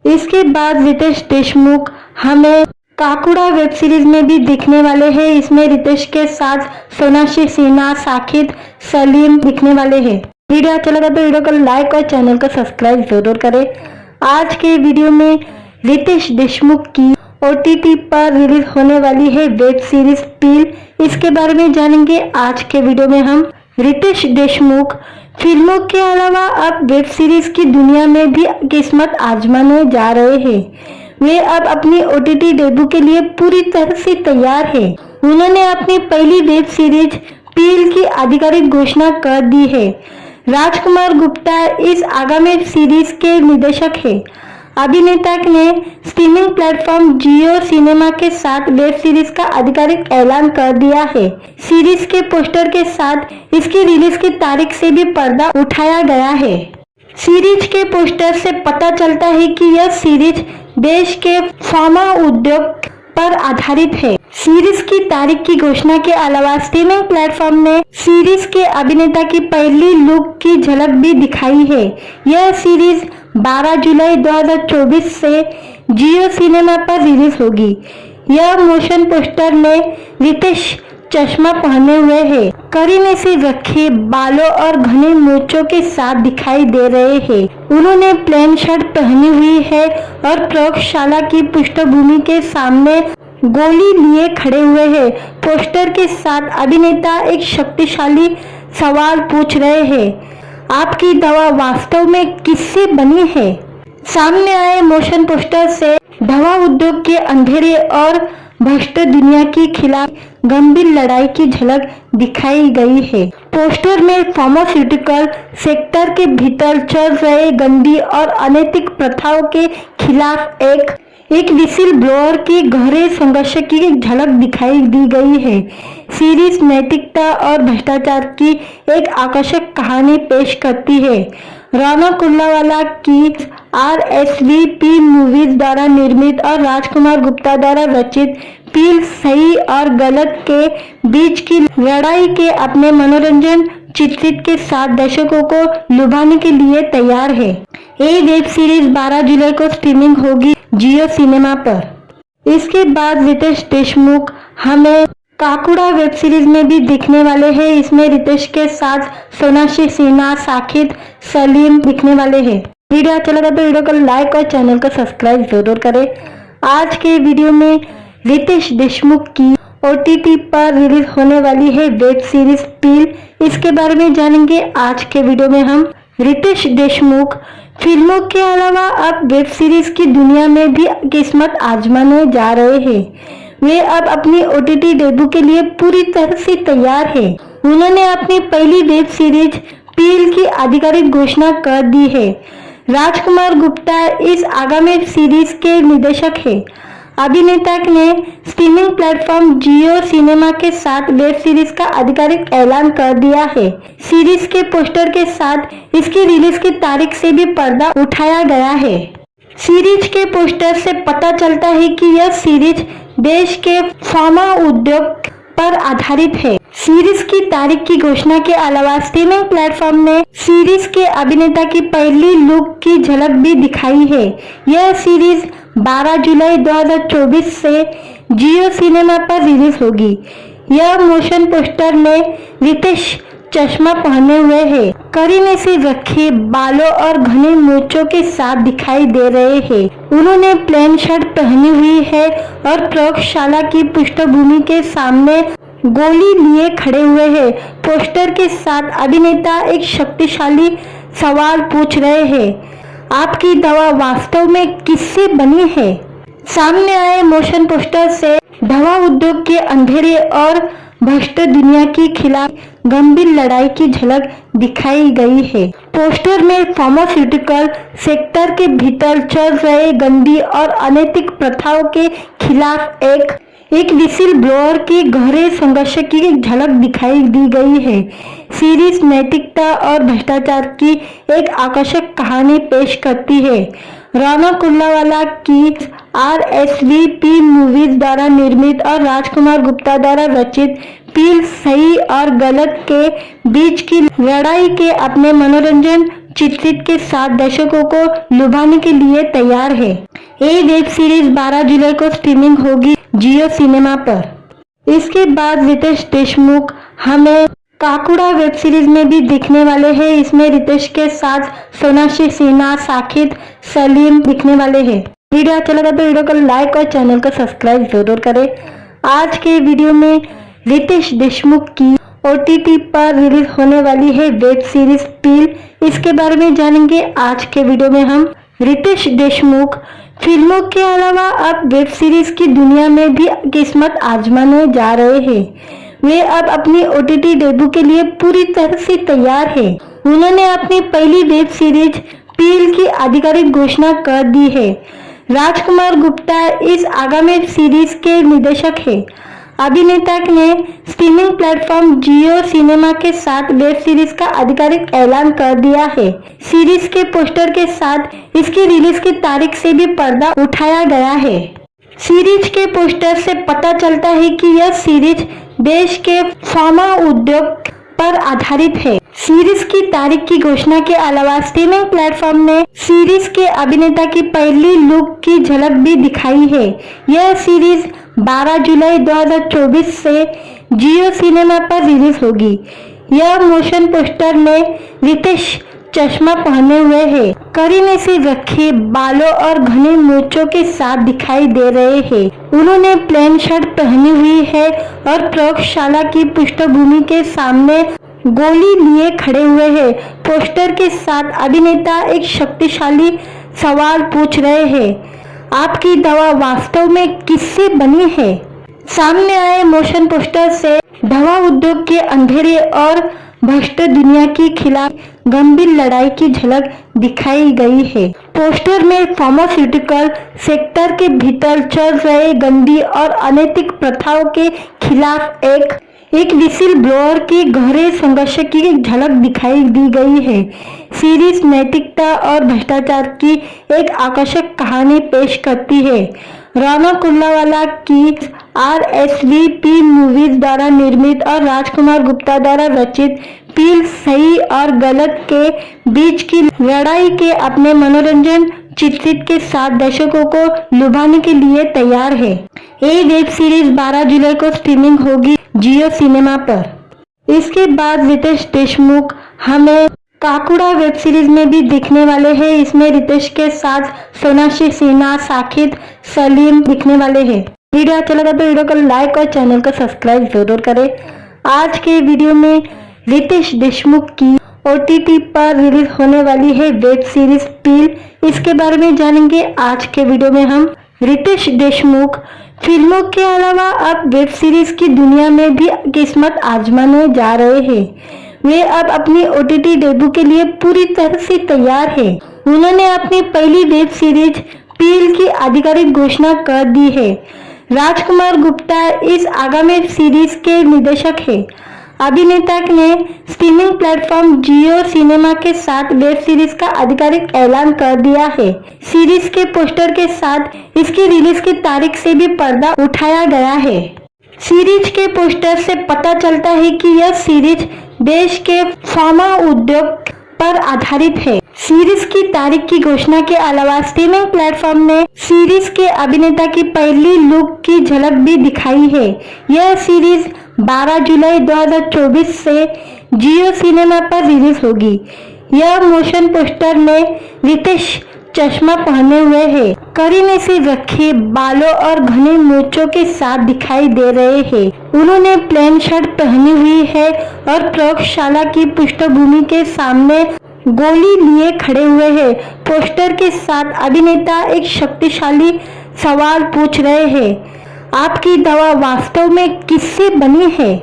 इसके बाद रितेश देशमुख हमें काकुड़ा वेब सीरीज में भी दिखने वाले हैं। इसमें रितेश के साथ सोनाक्षी सिन्हा, साकिब सलीम दिखने वाले हैं। वीडियो अच्छा लगा तो वीडियो को लाइक और चैनल को सब्सक्राइब जरूर करें। आज के वीडियो में रितेश देशमुख की OTT पर रिलीज होने वाली है वेब सीरीज पील, इसके बारे में जानेंगे आज के वीडियो में हम। रितेश देशमुख फिल्मों के अलावा अब वेब सीरीज की दुनिया में भी किस्मत आजमाने जा रहे हैं। वे अब अपनी OTT डेब्यू के लिए पूरी तरह से तैयार है। उन्होंने अपनी पहली वेब सीरीज पील की आधिकारिक घोषणा कर दी है। राजकुमार गुप्ता इस आगामी सीरीज के निर्देशक है। अभिनेता ने स्ट्रीमिंग प्लेटफॉर्म जियो सिनेमा के साथ वेब सीरीज का आधिकारिक ऐलान कर दिया है। सीरीज के पोस्टर के साथ इसकी रिलीज की तारीख से भी पर्दा उठाया गया है। सीरीज के पोस्टर से पता चलता है कि यह सीरीज देश के फार्मा उद्योग पर आधारित है। सीरीज की तारीख की घोषणा के अलावा स्ट्रीमिंग प्लेटफॉर्म ने सीरीज के अभिनेता की पहली लुक की झलक भी दिखाई है। यह सीरीज 12 जुलाई 2024 से जियो सिनेमा पर रिलीज होगी। यह मोशन पोस्टर में रितेश चश्मा पहने हुए है, करीने से रखे बालों और घने मूंछों के साथ दिखाई दे रहे हैं। उन्होंने प्लेन शर्ट पहनी हुई है और प्रयोगशाला की पृष्ठभूमि के सामने गोली लिए खड़े हुए हैं। पोस्टर के साथ अभिनेता एक शक्तिशाली सवाल पूछ रहे हैं, आपकी दवा वास्तव में किससे बनी है? सामने आए मोशन पोस्टर से दवा उद्योग के अंधेरे और भ्रष्ट दुनिया के खिलाफ गंभीर लड़ाई की झलक दिखाई गई है। पोस्टर में फार्मास्यूटिकल सेक्टर के भीतर चल रहे गंदी और अनैतिक प्रथाओं के खिलाफ एक विसिल ब्लोअर के गहरे संघर्ष की एक झलक दिखाई दी गई है। सीरीज नैतिकता और भ्रष्टाचार की एक आकर्षक कहानी पेश करती है। राणा कुल्लावाला की RSVP मूवीज द्वारा निर्मित और राजकुमार गुप्ता द्वारा रचित पील सही और गलत के बीच की लड़ाई के अपने मनोरंजन चित्रित के साथ दर्शकों को लुभाने के लिए तैयार है। ये वेब सीरीज 12 जुलाई को स्ट्रीमिंग होगी जियो सिनेमा पर। इसके बाद रितेश देशमुख हमें काकुड़ा वेब सीरीज में भी दिखने वाले हैं। इसमें रितेश के साथ सोनाक्षी सिन्हा, साकिब सलीम दिखने वाले हैं। वीडियो अच्छा लगा तो वीडियो को लाइक और चैनल को सब्सक्राइब जरूर करें। आज के वीडियो में रितेश देशमुख की OTT पर रिलीज होने वाली है वेब सीरीज पील, इसके बारे में जानेंगे आज के वीडियो में हम। रितेश देशमुख फिल्मों के अलावा अब वेब सीरीज की दुनिया में भी किस्मत आजमाने जा रहे हैं। वे अब अपनी OTT डेब्यू के लिए पूरी तरह से तैयार है। उन्होंने अपनी पहली वेब सीरीज पील की आधिकारिक घोषणा कर दी है। राजकुमार गुप्ता इस आगामी सीरीज के निर्देशक है। अभिनेता ने स्ट्रीमिंग प्लेटफॉर्म जियो सिनेमा के साथ वेब सीरीज का आधिकारिक ऐलान कर दिया है। सीरीज के पोस्टर के साथ इसकी रिलीज की तारीख से भी पर्दा उठाया गया है। सीरीज के पोस्टर से पता चलता है कि यह सीरीज देश के फार्मा उद्योग पर आधारित है। सीरीज की तारीख की घोषणा के अलावा स्ट्रीमिंग प्लेटफॉर्म ने सीरीज के अभिनेता की पहली लुक की झलक भी दिखाई है। यह सीरीज 12 जुलाई 2024 से जियो सिनेमा पर रिलीज होगी। यह मोशन पोस्टर में रितेश चश्मा पहने हुए है, करीने से रखे बालों और घने मूंछों के साथ दिखाई दे रहे हैं। उन्होंने प्लेन शर्ट पहनी हुई है और प्रयोगशाला की पृष्ठभूमि के सामने गोली लिए खड़े हुए हैं। पोस्टर के साथ अभिनेता एक शक्तिशाली सवाल पूछ रहे हैं, आपकी दवा वास्तव में किससे बनी है? सामने आए मोशन पोस्टर से दवा उद्योग के अंधेरे और भ्रष्ट दुनिया के खिलाफ गंभीर लड़ाई की झलक दिखाई गई है। पोस्टर में फार्मास्यूटिकल सेक्टर के भीतर चल रहे गंदी और अनैतिक प्रथाओं के खिलाफ एक विसिल ब्लोअर के गहरे संघर्ष की झलक दिखाई दी गई है। सीरीज नैतिकता और भ्रष्टाचार की एक आकर्षक कहानी पेश करती है। राणा कुल्लावाला की RSVP मूवीज द्वारा निर्मित और राजकुमार गुप्ता द्वारा रचित पील सही और गलत के बीच की लड़ाई के अपने मनोरंजन चित्रित के साथ दर्शकों को लुभाने के लिए तैयार है। ये वेब सीरीज 12 जुलाई को स्ट्रीमिंग होगी जियो सिनेमा पर। इसके बाद रितेश देशमुख हमें काकुड़ा वेब सीरीज में भी दिखने वाले हैं। इसमें रितेश के साथ सोनाक्षी सिन्हा, साकिब सलीम दिखने वाले हैं। वीडियो अच्छा लगा तो वीडियो को लाइक और चैनल को सब्सक्राइब जरूर करें। आज के वीडियो में रितेश देशमुख की OTT पर रिलीज होने वाली है वेब सीरीज पील, इसके बारे में जानेंगे आज के वीडियो में हम। रितेश देशमुख फिल्मों के अलावा अब वेब सीरीज की दुनिया में भी किस्मत आजमाने जा रहे हैं। वे अब अपनी OTT डेब्यू के लिए पूरी तरह से तैयार है। उन्होंने अपनी पहली वेब सीरीज पील की आधिकारिक घोषणा कर दी है। राजकुमार गुप्ता इस आगामी सीरीज के निर्देशक है। अभिनेता ने स्ट्रीमिंग प्लेटफॉर्म जियो सिनेमा के साथ वेब सीरीज का आधिकारिक ऐलान कर दिया है। सीरीज के पोस्टर के साथ इसकी रिलीज की तारीख से भी पर्दा उठाया गया है। सीरीज के पोस्टर से पता चलता है कि यह सीरीज देश के फार्मा उद्योग पर आधारित है। सीरीज की तारीख की घोषणा के अलावा स्ट्रीमिंग प्लेटफॉर्म ने सीरीज के अभिनेता की पहली लुक की झलक भी दिखाई है। यह सीरीज 12 जुलाई 2024 से जियो सिनेमा पर रिलीज होगी। यह मोशन पोस्टर में रितेश चश्मा पहने हुए है, करीने से रखे बालों और घने मूंछों के साथ दिखाई दे रहे हैं। उन्होंने प्लेन शर्ट पहनी हुई है और प्रयोगशाला की पृष्ठभूमि के सामने गोली लिए खड़े हुए हैं। पोस्टर के साथ अभिनेता एक शक्तिशाली सवाल पूछ रहे हैं, आपकी दवा वास्तव में किससे बनी है? सामने आए मोशन पोस्टर से दवा उद्योग के अंधेरे और भ्रष्ट दुनिया के खिलाफ गंभीर लड़ाई की झलक दिखाई गई है। पोस्टर में फार्मास्यूटिकल सेक्टर के भीतर चल रहे गंदी और अनैतिक प्रथाओं के खिलाफ एक विसिल ब्लोअर के गहरे संघर्ष की झलक दिखाई दी गई है। सीरीज नैतिकता और भ्रष्टाचार की एक आकर्षक कहानी पेश करती है। राणा कुल्लावाला की RSVP मूवीज द्वारा निर्मित और राजकुमार गुप्ता द्वारा रचित पील सही और गलत के बीच की लड़ाई के अपने मनोरंजन चित्रित के साथ दर्शकों को लुभाने के लिए तैयार है। ये वेब सीरीज 12 जुलाई को स्ट्रीमिंग होगी जियो सिनेमा पर। इसके बाद रितेश देशमुख हमें काकुड़ा वेब सीरीज में भी दिखने वाले हैं। इसमें रितेश के साथ सोनाक्षी सिन्हा, साकिब सलीम दिखने वाले हैं। वीडियो अच्छा लगा तो वीडियो को लाइक और चैनल को सब्सक्राइब जरूर करें। आज के वीडियो में रितेश देशमुख की OTT पर रिलीज होने वाली है वेब सीरीज पील, इसके बारे में जानेंगे आज के वीडियो में हम। रितेश देशमुख फिल्मों के अलावा अब वेब सीरीज की दुनिया में भी किस्मत आजमाने जा रहे हैं। वे अब अपनी OTT डेब्यू के लिए पूरी तरह से तैयार है। उन्होंने अपनी पहली वेब सीरीज पील की आधिकारिक घोषणा कर दी है। राजकुमार गुप्ता इस आगामी सीरीज के निर्देशक है। अभिनेता ने स्ट्रीमिंग प्लेटफॉर्म जियो सिनेमा के साथ वेब सीरीज का आधिकारिक ऐलान कर दिया है। सीरीज के पोस्टर के साथ इसकी रिलीज की तारीख से भी पर्दा उठाया गया है। सीरीज के पोस्टर से पता चलता है कि यह सीरीज देश के फार्मा उद्योग पर आधारित है। सीरीज की तारीख की घोषणा के अलावा स्ट्रीमिंग प्लेटफॉर्म ने सीरीज के अभिनेता की पहली लुक की झलक भी दिखाई है। यह सीरीज 12 जुलाई 2024 से जियो सिनेमा पर रिलीज होगी। यह मोशन पोस्टर में रितेश चश्मा पहने हुए है, करीने से रखे बालों और घने मूंछों के साथ दिखाई दे रहे हैं। उन्होंने प्लेन शर्ट पहनी हुई है और प्रयोगशाला की पृष्ठभूमि के सामने गोली लिए खड़े हुए हैं। पोस्टर के साथ अभिनेता एक शक्तिशाली सवाल पूछ रहे हैं, आपकी दवा वास्तव में किससे बनी है?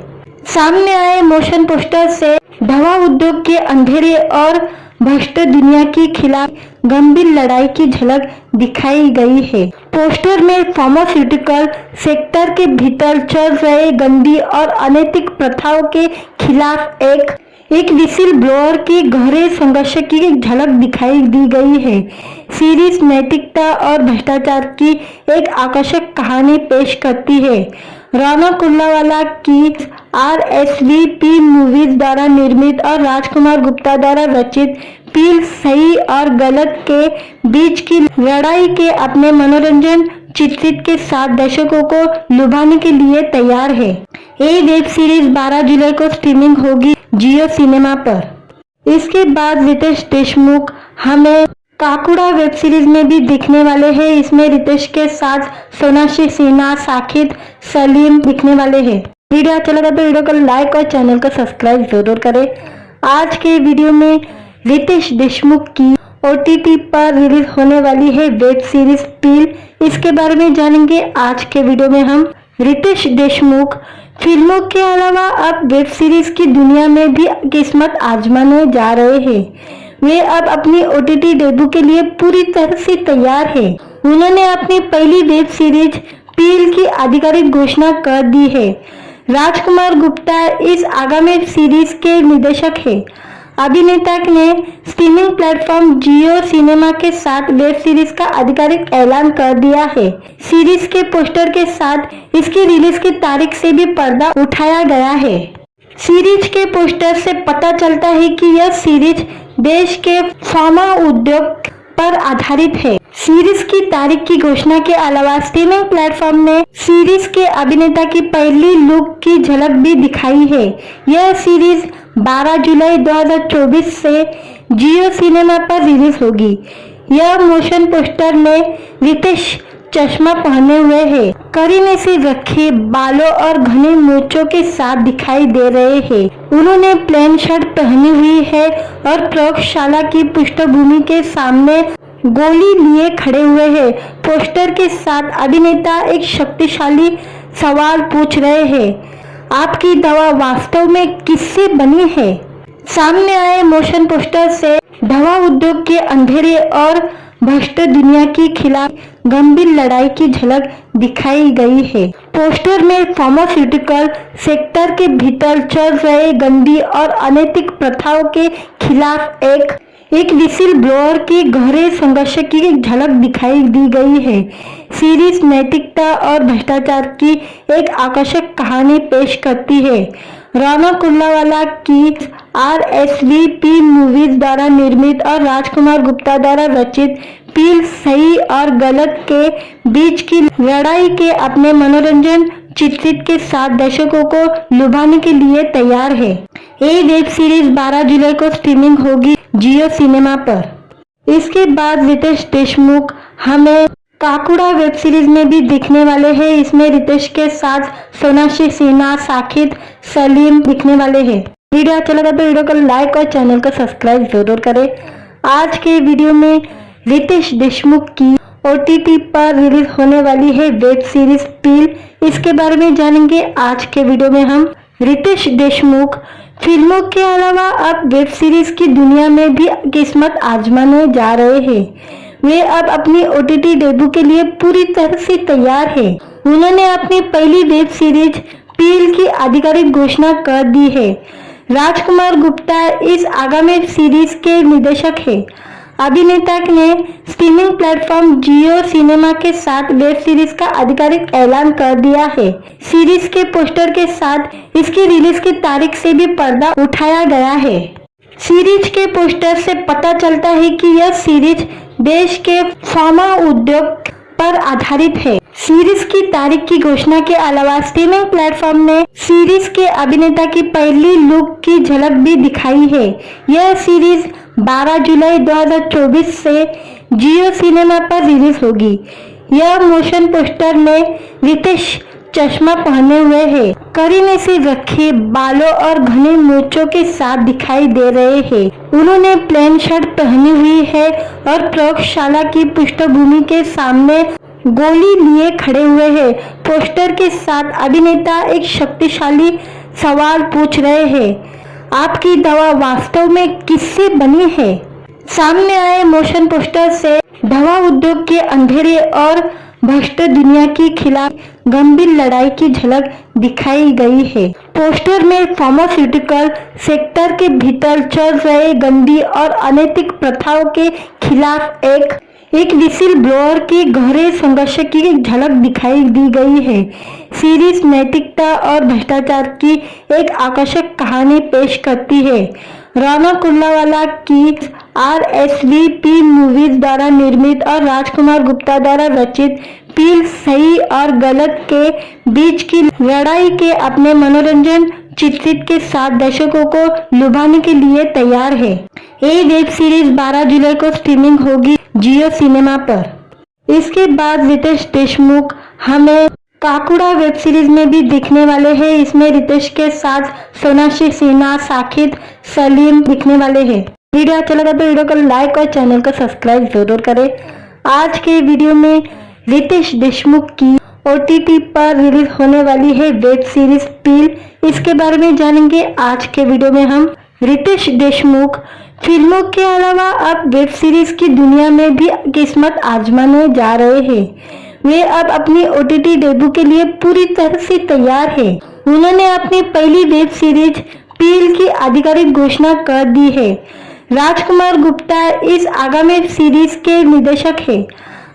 सामने आए मोशन पोस्टर से दवा उद्योग के अंधेरे और भ्रष्ट दुनिया के खिलाफ गंभीर लड़ाई की झलक दिखाई गई है। पोस्टर में फार्मास्यूटिकल सेक्टर के भीतर चल रहे गंदी और अनैतिक प्रथाओं के खिलाफ एक विसिल ब्लोअर के गहरे संघर्ष की झलक दिखाई दी गई है। सीरीज नैतिकता और भ्रष्टाचार की एक आकर्षक कहानी पेश करती है। राणा कुल्लावाला की RSVP मूवीज द्वारा निर्मित और राजकुमार गुप्ता द्वारा रचित पील सही और गलत के बीच की लड़ाई के अपने मनोरंजन चित्रित के साथ दर्शकों को लुभाने के लिए तैयार है। ये वेब सीरीज 12 जुलाई को स्ट्रीमिंग होगी जियो सिनेमा पर। इसके बाद रितेश देशमुख हमें काकुड़ा वेब सीरीज में भी दिखने वाले हैं। इसमें रितेश के साथ सोनाक्षी सिन्हा, साकिब सलीम दिखने वाले हैं। वीडियो अच्छा लगा तो वीडियो को लाइक और चैनल को सब्सक्राइब जरूर करें। आज के वीडियो में रितेश देशमुख की OTT पर रिलीज होने वाली है वेब सीरीज पील, इसके बारे में जानेंगे आज के वीडियो में हम। रितेश देशमुख फिल्मों के अलावा अब वेब सीरीज की दुनिया में भी किस्मत आजमाने जा रहे हैं। वे अब अपनी OTT डेब्यू के लिए पूरी तरह से तैयार है। उन्होंने अपनी पहली वेब सीरीज पील की आधिकारिक घोषणा कर दी है। राजकुमार गुप्ता इस आगामी सीरीज के निर्देशक है। अभिनेता ने स्ट्रीमिंग प्लेटफॉर्म जियो सिनेमा के साथ वेब सीरीज का आधिकारिक ऐलान कर दिया है। सीरीज के पोस्टर के साथ इसकी रिलीज की तारीख से भी पर्दा उठाया गया है। सीरीज के पोस्टर से पता चलता है कि यह सीरीज देश के फार्मा उद्योग पर आधारित है। सीरीज की तारीख की घोषणा के अलावा स्ट्रीमिंग प्लेटफॉर्म ने सीरीज के अभिनेता की पहली लुक की झलक भी दिखाई है। यह सीरीज 12 जुलाई 2024 से जियो सिनेमा पर रिलीज होगी। यह मोशन पोस्टर में रितेश चश्मा पहने हुए हैं, करीने से रखे बालों और घने मूंछों के साथ दिखाई दे रहे हैं। उन्होंने प्लेन शर्ट पहनी हुई है और प्रयोगशाला की पृष्ठभूमि के सामने गोली लिए खड़े हुए हैं। पोस्टर के साथ अभिनेता एक शक्तिशाली सवाल पूछ रहे हैं, आपकी दवा वास्तव में किससे बनी है? सामने आए मोशन पोस्टर से दवा उद्योग के अंधेरे और भ्रष्ट दुनिया के खिलाफ गंभीर लड़ाई की झलक दिखाई गई है। पोस्टर में फार्मास्यूटिकल सेक्टर के भीतर चल रहे गंदी और अनैतिक प्रथाओं के खिलाफ एक विसिल ब्लोअर के गहरे संघर्ष की झलक दिखाई दी गई है। सीरीज नैतिकता और भ्रष्टाचार की एक आकर्षक कहानी पेश करती है। राणा कुल्लावाला की RSVP मूवीज द्वारा निर्मित और राजकुमार गुप्ता द्वारा रचित पील सही और गलत के बीच की लड़ाई के अपने मनोरंजन चित्रित के साथ दर्शकों को लुभाने के लिए तैयार है। ये वेब सीरीज 12 जुलाई को स्ट्रीमिंग होगी जियो सिनेमा पर। इसके बाद रितेश देशमुख हमें काकुड़ा वेब सीरीज में भी दिखने वाले हैं। इसमें रितेश के साथ सोनाक्षी सिन्हा, साकिब सलीम दिखने वाले हैं। वीडियो अच्छा लगा तो वीडियो को लाइक और चैनल को सब्सक्राइब जरूर करें। आज के वीडियो में रितेश देशमुख की OTT पर रिलीज होने वाली है वेब सीरीज पील, इसके बारे में जानेंगे आज के वीडियो में हम। रितेश देशमुख फिल्मों के अलावा अब वेब सीरीज की दुनिया में भी किस्मत आजमाने जा रहे हैं। वे अब अपनी OTT डेब्यू के लिए पूरी तरह से तैयार है। उन्होंने अपनी पहली वेब सीरीज पील की आधिकारिक घोषणा कर दी है। राजकुमार गुप्ता इस आगामी सीरीज के निर्देशक है। अभिनेता ने स्ट्रीमिंग प्लेटफॉर्म जियो सिनेमा के साथ वेब सीरीज का आधिकारिक ऐलान कर दिया है। सीरीज के पोस्टर के साथ इसकी रिलीज की तारीख से भी पर्दा उठाया गया है। सीरीज के पोस्टर से पता चलता है कि यह सीरीज देश के फार्मा उद्योग पर आधारित है। सीरीज की तारीख की घोषणा के अलावा स्ट्रीमिंग प्लेटफॉर्म ने सीरीज के अभिनेता की पहली लुक की झलक भी दिखाई है। यह सीरीज 12 जुलाई 2024 से जियो सिनेमा पर रिलीज होगी। यह मोशन पोस्टर में रितेश चश्मा पहने हुए हैं, करीने से रखे बालों और घने मूंछों के साथ दिखाई दे रहे हैं। उन्होंने प्लेन शर्ट पहनी हुई है और प्रयोगशाला की पृष्ठभूमि के सामने गोली लिए खड़े हुए हैं। पोस्टर के साथ अभिनेता एक शक्तिशाली सवाल पूछ रहे हैं। आपकी दवा वास्तव में किससे बनी है? सामने आए मोशन पोस्टर से दवा उद्योग के अंधेरे और भ्रष्ट दुनिया के खिलाफ गंभीर लड़ाई की झलक दिखाई गई है। पोस्टर में फार्मास्यूटिकल सेक्टर के भीतर चल रहे गंदी और अनैतिक प्रथाओं के खिलाफ एक विसिल ब्लोअर के गहरे संघर्ष की झलक दिखाई दी गई है। सीरीज नैतिकता और भ्रष्टाचार की एक आकर्षक कहानी पेश करती है। राणा कुल्लावाला की RSVP मूवीज द्वारा निर्मित और राजकुमार गुप्ता द्वारा रचित पील सही और गलत के बीच की लड़ाई के अपने मनोरंजन चित्रित के साथ दर्शकों को लुभाने के लिए तैयार है। ये वेब सीरीज 12 जुलाई को स्ट्रीमिंग होगी जियो सिनेमा पर। इसके बाद रितेश देशमुख हमें काकुड़ा वेब सीरीज में भी दिखने वाले हैं। इसमें रितेश के साथ सोनाक्षी सिन्हा, साकिब सलीम दिखने वाले हैं। वीडियो अच्छा लगा तो वीडियो को लाइक और चैनल को सब्सक्राइब जरूर करें। आज के वीडियो में रितेश देशमुख की OTT पर रिलीज होने वाली है वेब सीरीज पील, इसके बारे में जानेंगे आज के वीडियो में हम। रितेश देशमुख फिल्मों के अलावा अब वेब सीरीज की दुनिया में भी किस्मत आजमाने जा रहे हैं। वे अब अपनी OTT डेब्यू के लिए पूरी तरह से तैयार है। उन्होंने अपनी पहली वेब सीरीज पील की आधिकारिक घोषणा कर दी है। राजकुमार गुप्ता इस आगामी सीरीज के निर्देशक है।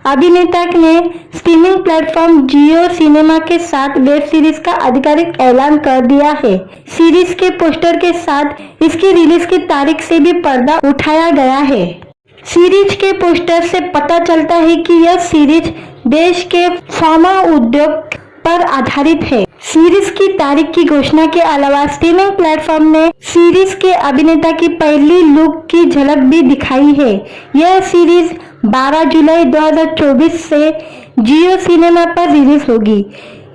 अभिनेता ने स्ट्रीमिंग प्लेटफॉर्म जियो सिनेमा के साथ वेब सीरीज का आधिकारिक ऐलान कर दिया है। सीरीज के पोस्टर के साथ इसकी रिलीज की तारीख से भी पर्दा उठाया गया है। सीरीज के पोस्टर से पता चलता है कि यह सीरीज देश के फार्मा उद्योग पर आधारित है। सीरीज की तारीख की घोषणा के अलावा स्ट्रीमिंग प्लेटफॉर्म ने सीरीज के अभिनेता की पहली लुक की झलक भी दिखाई है। यह सीरीज 12 जुलाई 2024 से जियो सिनेमा पर रिलीज होगी।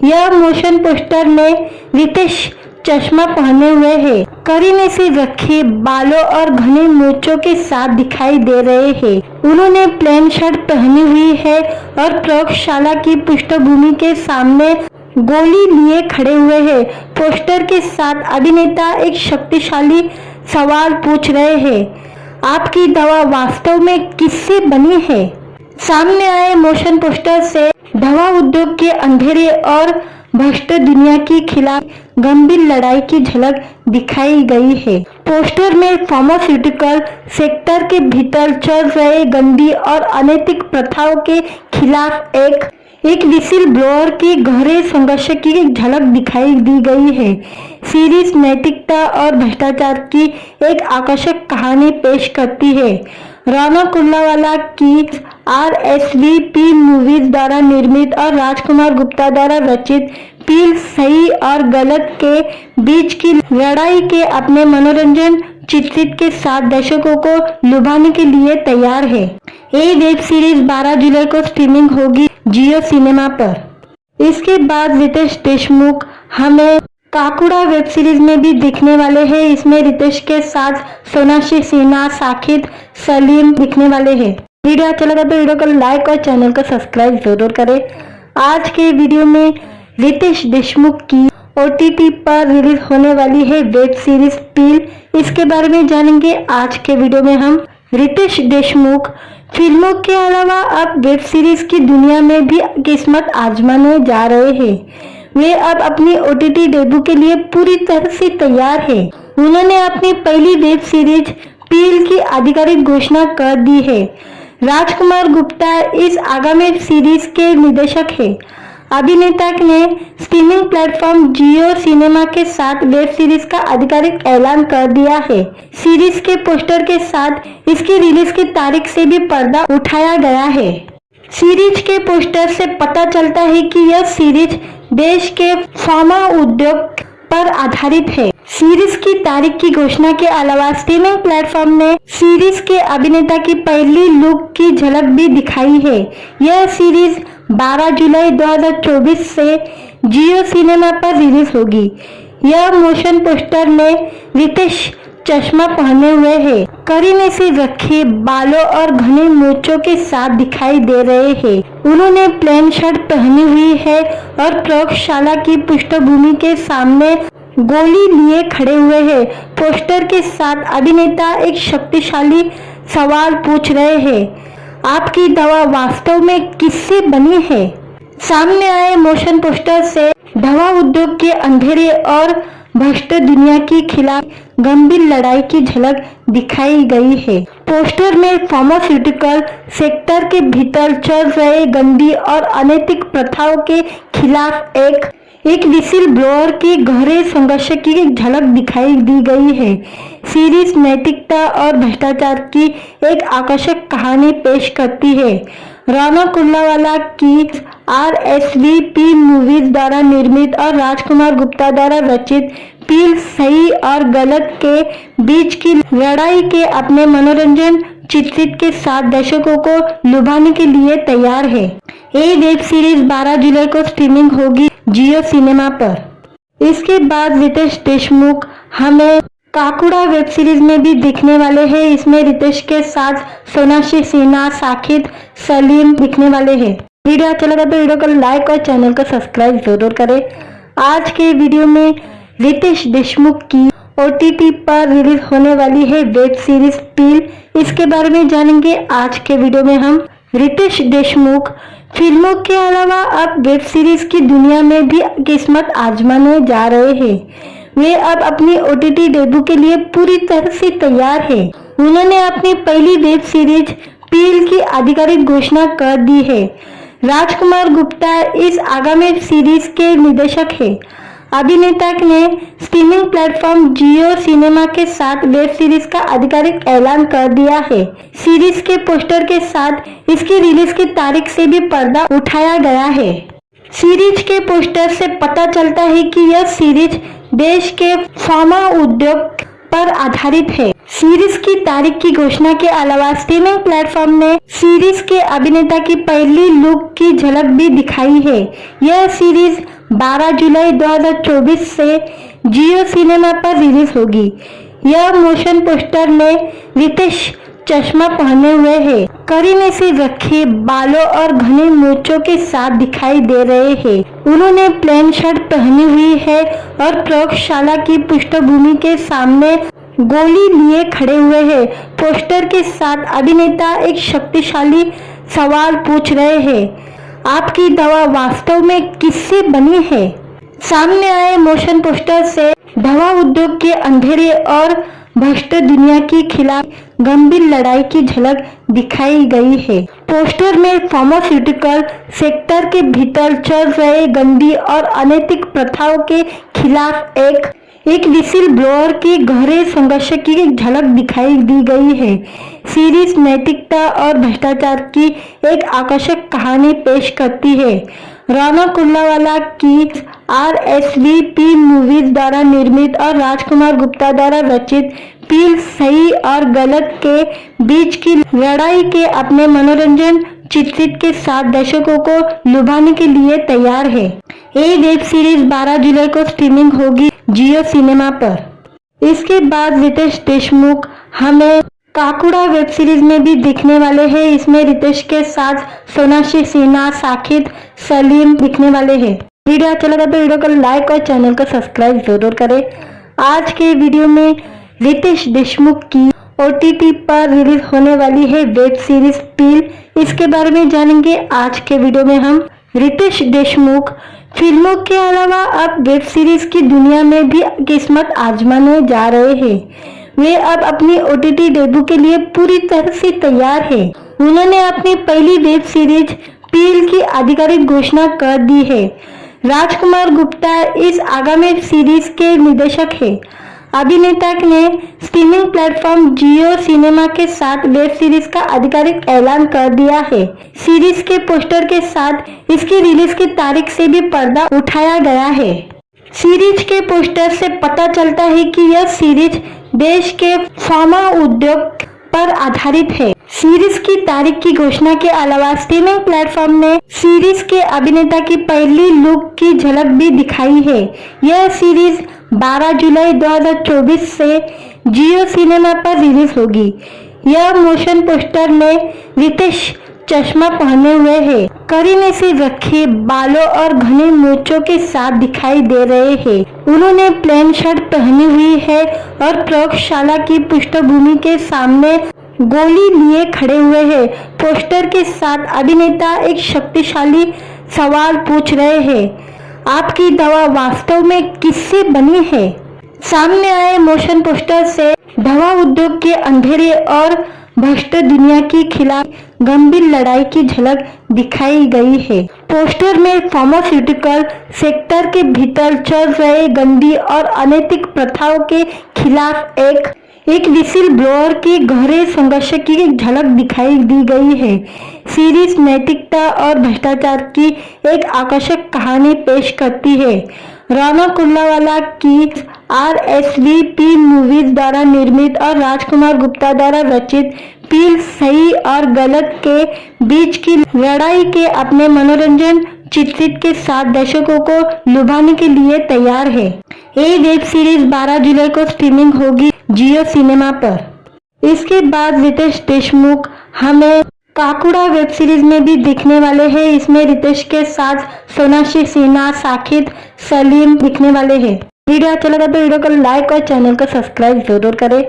यह मोशन पोस्टर में रितेश चश्मा पहने हुए हैं, करीने से रखे बालों और घने मूंछों के साथ दिखाई दे रहे हैं। उन्होंने प्लेन शर्ट पहनी हुई है और प्रयोगशाला की पृष्ठभूमि के सामने गोली लिए खड़े हुए हैं। पोस्टर के साथ अभिनेता एक शक्तिशाली सवाल पूछ रहे हैं। आपकी दवा वास्तव में किससे बनी है? सामने आए मोशन पोस्टर से दवा उद्योग के अंधेरे और भ्रष्ट दुनिया के खिलाफ गंभीर लड़ाई की झलक दिखाई गई है। पोस्टर में फार्मास्यूटिकल सेक्टर के भीतर चल रहे गंदी और अनैतिक प्रथाओं के खिलाफ एक विसिल ब्लोअर के गहरे संघर्ष की झलक दिखाई दी गई है। सीरीज नैतिकता और भ्रष्टाचार की एक आकर्षक कहानी पेश करती है। राणा कुल्लावाला की RSVP मूवीज द्वारा निर्मित और राजकुमार गुप्ता द्वारा रचित पील सही और गलत के बीच की लड़ाई के अपने मनोरंजन चित्रित के साथ दर्शकों को लुभाने के लिए तैयार है। ये वेब सीरीज 12 जुलाई को स्ट्रीमिंग होगी जियो सिनेमा पर। इसके बाद रितेश देशमुख हमें काकुड़ा वेब सीरीज में भी दिखने वाले हैं। इसमें रितेश के साथ सोनाक्षी सिन्हा, साकिब सलीम दिखने वाले हैं। वीडियो अच्छा लगा तो वीडियो को लाइक और चैनल को सब्सक्राइब जरूर करें। आज के वीडियो में रितेश देशमुख की OTT पर रिलीज होने वाली है वेब सीरीज पील, इसके बारे में जानेंगे आज के वीडियो में हम। रितेश देशमुख फिल्मों के अलावा अब वेब सीरीज की दुनिया में भी किस्मत आजमाने जा रहे हैं। वे अब अपनी OTT डेब्यू के लिए पूरी तरह से तैयार है। उन्होंने अपनी पहली वेब सीरीज पील की आधिकारिक घोषणा कर दी है। राजकुमार गुप्ता इस आगामी सीरीज के निर्देशक है। अभिनेता ने स्ट्रीमिंग प्लेटफॉर्म जियो सिनेमा के साथ वेब सीरीज का आधिकारिक ऐलान कर दिया है। सीरीज के पोस्टर के साथ इसकी रिलीज की तारीख से भी पर्दा उठाया गया है। सीरीज के पोस्टर से पता चलता है कि यह सीरीज देश के फार्मा उद्योग पर आधारित है। सीरीज की तारीख की घोषणा के अलावा स्ट्रीमिंग प्लेटफॉर्म ने सीरीज के अभिनेता की पहली लुक की झलक भी दिखाई है। यह सीरीज 12 जुलाई 2024 से जियो सिनेमा पर रिलीज होगी। यह मोशन पोस्टर में रितेश चश्मा पहने हुए हैं, करीने से रखे बालों और घने मूंछों के साथ दिखाई दे रहे हैं। उन्होंने प्लेन शर्ट पहनी हुई है और प्रयोगशाला की पृष्ठभूमि के सामने गोली लिए खड़े हुए हैं। पोस्टर के साथ अभिनेता एक शक्तिशाली सवाल पूछ रहे हैं, आपकी दवा वास्तव में किससे बनी है? सामने आए मोशन पोस्टर से दवा उद्योग के अंधेरे और भ्रष्ट दुनिया के खिलाफ गंभीर लड़ाई की झलक दिखाई गई है। पोस्टर में फार्मास्यूटिकल सेक्टर के भीतर चल रहे गंदी और अनैतिक प्रथाओं के खिलाफ एक विसिल ब्लोअर के गहरे संघर्ष की झलक दिखाई दी गई है। सीरीज नैतिकता और भ्रष्टाचार की एक आकर्षक कहानी पेश करती है। राणा कुल्लावाला की RSVP मूवीज द्वारा निर्मित और राजकुमार गुप्ता द्वारा रचित पील सही और गलत के बीच की लड़ाई के अपने मनोरंजन चित्रित के साथ दर्शकों को लुभाने के लिए तैयार है। ये वेब सीरीज 12 जुलाई को स्ट्रीमिंग होगी जियो सिनेमा पर। इसके बाद रितेश देशमुख हमें काकुड़ा वेब सीरीज में भी दिखने वाले हैं। इसमें रितेश के साथ सोनाक्षी सिन्हा, साकिब सलीम दिखने वाले हैं। वीडियो अच्छा लगा तो वीडियो को लाइक और चैनल को सब्सक्राइब जरूर करें। आज के वीडियो में रितेश देशमुख की OTT पर रिलीज होने वाली है वेब सीरीज पील, इसके बारे में जानेंगे आज के वीडियो में हम। रितेश देशमुख फिल्मों के अलावा अब वेब सीरीज की दुनिया में भी किस्मत आजमाने जा रहे हैं। वे अब अपनी OTT डेब्यू के लिए पूरी तरह से तैयार है। उन्होंने अपनी पहली वेब सीरीज पील की आधिकारिक घोषणा कर दी है। राजकुमार गुप्ता इस आगामी सीरीज के निर्देशक है। अभिनेता ने स्ट्रीमिंग प्लेटफॉर्म जियो सिनेमा के साथ वेब सीरीज का आधिकारिक ऐलान कर दिया है। सीरीज के पोस्टर के साथ इसकी रिलीज की तारीख से भी पर्दा उठाया गया है। सीरीज के पोस्टर से पता चलता है कि यह सीरीज देश के फार्मा उद्योग पर आधारित है। सीरीज की तारीख की घोषणा के अलावा स्ट्रीमिंग प्लेटफॉर्म ने सीरीज के अभिनेता की पहली लुक की झलक भी दिखाई है। यह सीरीज 12 जुलाई 2024 से जियो सिनेमा पर रिलीज होगी। यह मोशन पोस्टर में रितेश चश्मा पहने हुए हैं, करीने से रखे बालों और घने मूंछों के साथ दिखाई दे रहे हैं। उन्होंने प्लेन शर्ट पहनी हुई है और प्रयोगशाला की पृष्ठभूमि के सामने गोली लिए खड़े हुए हैं। पोस्टर के साथ अभिनेता एक शक्तिशाली सवाल पूछ रहे हैं, आपकी दवा वास्तव में किससे बनी है? सामने आए मोशन पोस्टर से दवा उद्योग के अंधेरे और भ्रष्ट दुनिया के खिलाफ गंभीर लड़ाई की झलक दिखाई गई है। पोस्टर में फार्मास्यूटिकल सेक्टर के भीतर चल रहे गंदी और अनैतिक प्रथाओं के खिलाफ एक विसिल ब्लोअर के गहरे संघर्ष की झलक दिखाई दी गई है। सीरीज नैतिकता और भ्रष्टाचार की एक आकर्षक कहानी पेश करती है। राणा कुल्लावाला की RSVP मूवीज द्वारा निर्मित और राजकुमार गुप्ता द्वारा रचित पील सही और गलत के बीच की लड़ाई के अपने मनोरंजन चित्रित के साथ दर्शकों को लुभाने के लिए तैयार है। ये वेब सीरीज 12 जुलाई को स्ट्रीमिंग होगी जियो सिनेमा पर। इसके बाद रितेश देशमुख हमें काकुड़ा वेब सीरीज में भी दिखने वाले हैं। इसमें रितेश के साथ सोनाक्षी सिन्हा, साकिब सलीम दिखने वाले हैं। वीडियो अच्छा लगा तो वीडियो को लाइक और चैनल को सब्सक्राइब जरूर करें। आज के वीडियो में रितेश देशमुख की OTT पर रिलीज होने वाली है वेब सीरीज पील, इसके बारे में जानेंगे आज के वीडियो में हम। रितेश देशमुख फिल्मों के अलावा अब वेब सीरीज की दुनिया में भी किस्मत आजमाने जा रहे हैं। वे अब अपनी OTT डेब्यू के लिए पूरी तरह से तैयार है। उन्होंने अपनी पहली वेब सीरीज पील की आधिकारिक घोषणा कर दी है। राजकुमार गुप्ता इस आगामी सीरीज के निर्देशक है। अभिनेता ने स्ट्रीमिंग प्लेटफॉर्म जियो सिनेमा के साथ वेब सीरीज का आधिकारिक ऐलान कर दिया है। सीरीज के पोस्टर के साथ इसकी रिलीज की तारीख से भी पर्दा उठाया गया है। सीरीज के पोस्टर से पता चलता है कि यह सीरीज देश के फार्मा उद्योग पर आधारित है। सीरीज की तारीख की घोषणा के अलावा स्ट्रीमिंग प्लेटफॉर्म ने सीरीज के अभिनेता की पहली लुक की झलक भी दिखाई है। यह सीरीज 12 जुलाई 2024 से जियो सिनेमा पर रिलीज होगी। यह मोशन पोस्टर में रितेश चश्मा पहने हुए है, करीने से रखे बालों और घने मूंछों के साथ दिखाई दे रहे हैं। उन्होंने प्लेन शर्ट पहनी हुई है और प्रयोगशाला की पृष्ठभूमि के सामने गोली लिए खड़े हुए हैं। पोस्टर के साथ अभिनेता एक शक्तिशाली सवाल पूछ रहे हैं, आपकी दवा वास्तव में किससे बनी है? सामने आए मोशन पोस्टर से दवा उद्योग के अंधेरे और भ्रष्ट दुनिया के खिलाफ गंभीर लड़ाई की झलक दिखाई गई है। पोस्टर में फार्मास्यूटिकल सेक्टर के भीतर चल रहे गंदी और अनैतिक प्रथाओं के खिलाफ एक विसिल ब्लोअर के गहरे संघर्ष की झलक दिखाई दी गई है। सीरीज नैतिकता और भ्रष्टाचार की एक आकर्षक कहानी पेश करती है। राना कुल्लावाला की RSVP मूवीज द्वारा निर्मित और राजकुमार गुप्ता द्वारा रचित पील सही और गलत के बीच की लड़ाई के अपने मनोरंजन चित्रित के साथ दर्शकों को लुभाने के लिए तैयार है। ये वेब सीरीज 12 जुलाई को स्ट्रीमिंग होगी जियो सिनेमा पर। इसके बाद रितेश देशमुख हमें काकुड़ा वेब सीरीज में भी दिखने वाले हैं। इसमें रितेश के साथ सोनाक्षी सिन्हा, साकिब सलीम दिखने वाले हैं। वीडियो अच्छा लगा तो वीडियो को लाइक और चैनल को सब्सक्राइब जरूर करें।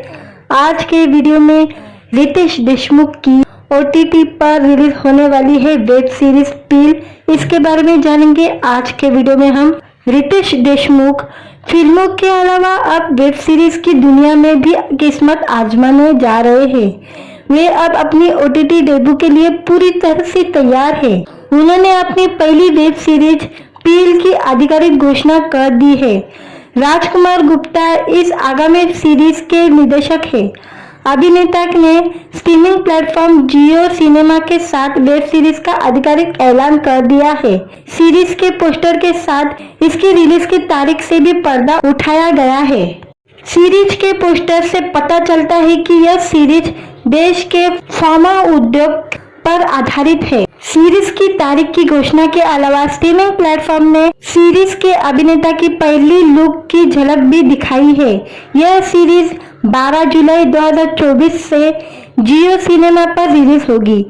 आज के वीडियो में रितेश देशमुख की OTT पर रिलीज होने वाली है वेब सीरीज पील, इसके बारे में जानेंगे आज के वीडियो में हम। रितेश देशमुख फिल्मों के अलावा अब वेब सीरीज की दुनिया में भी किस्मत आजमाने जा रहे हैं। वे अब अपनी OTT डेब्यू के लिए पूरी तरह से तैयार है। उन्होंने अपनी पहली वेब सीरीज पील की आधिकारिक घोषणा कर दी है। राजकुमार गुप्ता इस आगामी सीरीज के निर्देशक है। अभिनेता ने स्ट्रीमिंग प्लेटफॉर्म जियो सिनेमा के साथ वेब सीरीज का आधिकारिक ऐलान कर दिया है। सीरीज के पोस्टर के साथ इसकी रिलीज की तारीख से भी पर्दा उठाया गया है। सीरीज के पोस्टर से पता चलता है कि यह सीरीज देश के फार्मा उद्योग पर आधारित है। सीरीज की तारीख की घोषणा के अलावा स्ट्रीमिंग प्लेटफॉर्म ने सीरीज के अभिनेता की पहली लुक की झलक भी दिखाई है। यह सीरीज 12 जुलाई 2024 से जियो सिनेमा पर रिलीज होगी।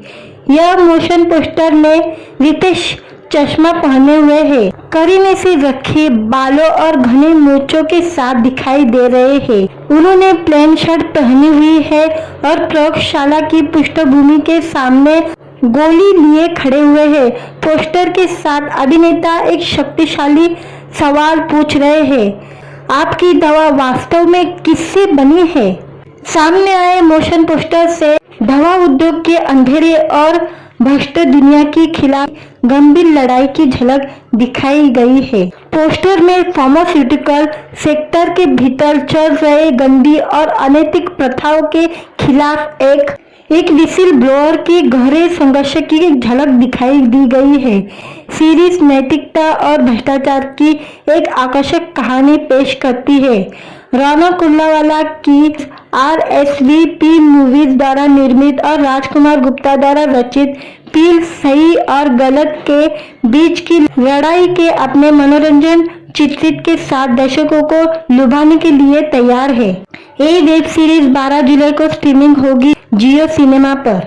यह मोशन पोस्टर में रितेश चश्मा पहने हुए है, करीने से रखे बालों और घने मूंछों के साथ दिखाई दे रहे हैं। उन्होंने प्लेन शर्ट पहनी हुई है और प्रयोगशाला की पृष्ठभूमि के सामने गोली लिए खड़े हुए हैं। पोस्टर के साथ अभिनेता एक शक्तिशाली सवाल पूछ रहे हैं, आपकी दवा वास्तव में किससे बनी है? सामने आए मोशन पोस्टर से दवा उद्योग के अंधेरे और भ्रष्ट दुनिया के खिलाफ गंभीर लड़ाई की झलक दिखाई गई है। पोस्टर में फार्मास्यूटिकल सेक्टर के भीतर चल रहे गंदी और अनैतिक प्रथाओं के खिलाफ एक विसिल ब्लोअर के गहरे संघर्ष की झलक दिखाई दी गई है। सीरीज नैतिकता और भ्रष्टाचार की एक आकर्षक कहानी पेश करती है। राना कुल्लावाला की RSVP मूवीज द्वारा निर्मित और राजकुमार गुप्ता द्वारा रचित पील सही और गलत के बीच की लड़ाई के अपने मनोरंजन चित्रित के साथ दर्शकों को लुभाने के लिए तैयार है। ये वेब सीरीज 12 जुलाई को स्ट्रीमिंग होगी जियो सिनेमा पर।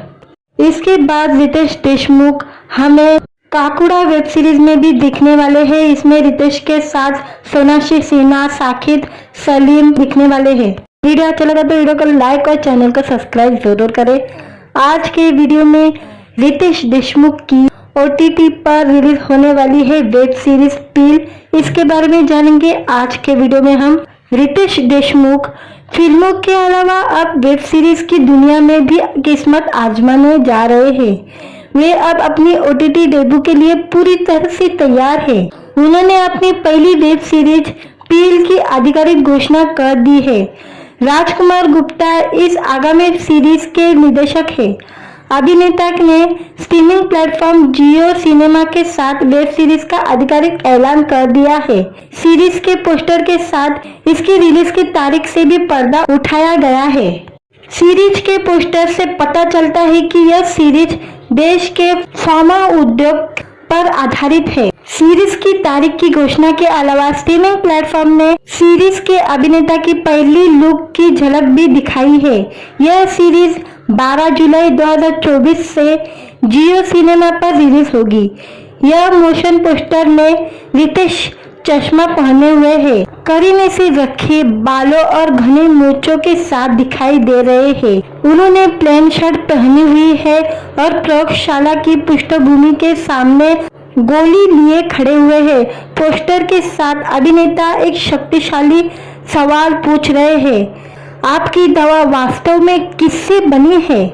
इसके बाद रितेश देशमुख हमें काकुड़ा वेब सीरीज में भी दिखने वाले हैं। इसमें रितेश के साथ सोनाक्षी सिन्हा, साकिब सलीम दिखने वाले हैं। वीडियो अच्छा लगा तो वीडियो को लाइक और चैनल को सब्सक्राइब जरूर करें। आज के वीडियो में रितेश देशमुख की OTT पर रिलीज होने वाली है वेब सीरीज पील, इसके बारे में जानेंगे आज के वीडियो में हम। रितेश देशमुख फिल्मों के अलावा अब वेब सीरीज की दुनिया में भी किस्मत आजमाने जा रहे हैं। वे अब अपनी OTT डेब्यू के लिए पूरी तरह से तैयार है। उन्होंने अपनी पहली वेब सीरीज पील की आधिकारिक घोषणा कर दी है। राजकुमार गुप्ता इस आगामी सीरीज के निर्देशक है। अभिनेता ने स्ट्रीमिंग प्लेटफॉर्म जियो सिनेमा के साथ वेब सीरीज का आधिकारिक ऐलान कर दिया है। सीरीज के पोस्टर के साथ इसकी रिलीज की तारीख से भी पर्दा उठाया गया है। सीरीज के पोस्टर से पता चलता है कि यह सीरीज देश के फार्मा उद्योग पर आधारित है। सीरीज की तारीख की घोषणा के अलावा स्ट्रीमिंग प्लेटफॉर्म ने सीरीज के अभिनेता की पहली लुक की झलक भी दिखाई है। यह सीरीज 12 जुलाई 2024 से जियो सिनेमा पर रिलीज होगी। यह मोशन पोस्टर में रितेश चश्मा पहने हुए है, करीने से रखे बालों और घने मूंछों के साथ दिखाई दे रहे हैं। उन्होंने प्लेन शर्ट पहनी हुई है और प्रयोगशाला की पृष्ठभूमि के सामने गोली लिए खड़े हुए हैं। पोस्टर के साथ अभिनेता एक शक्तिशाली सवाल पूछ रहे हैं, आपकी दवा वास्तव में किससे बनी है?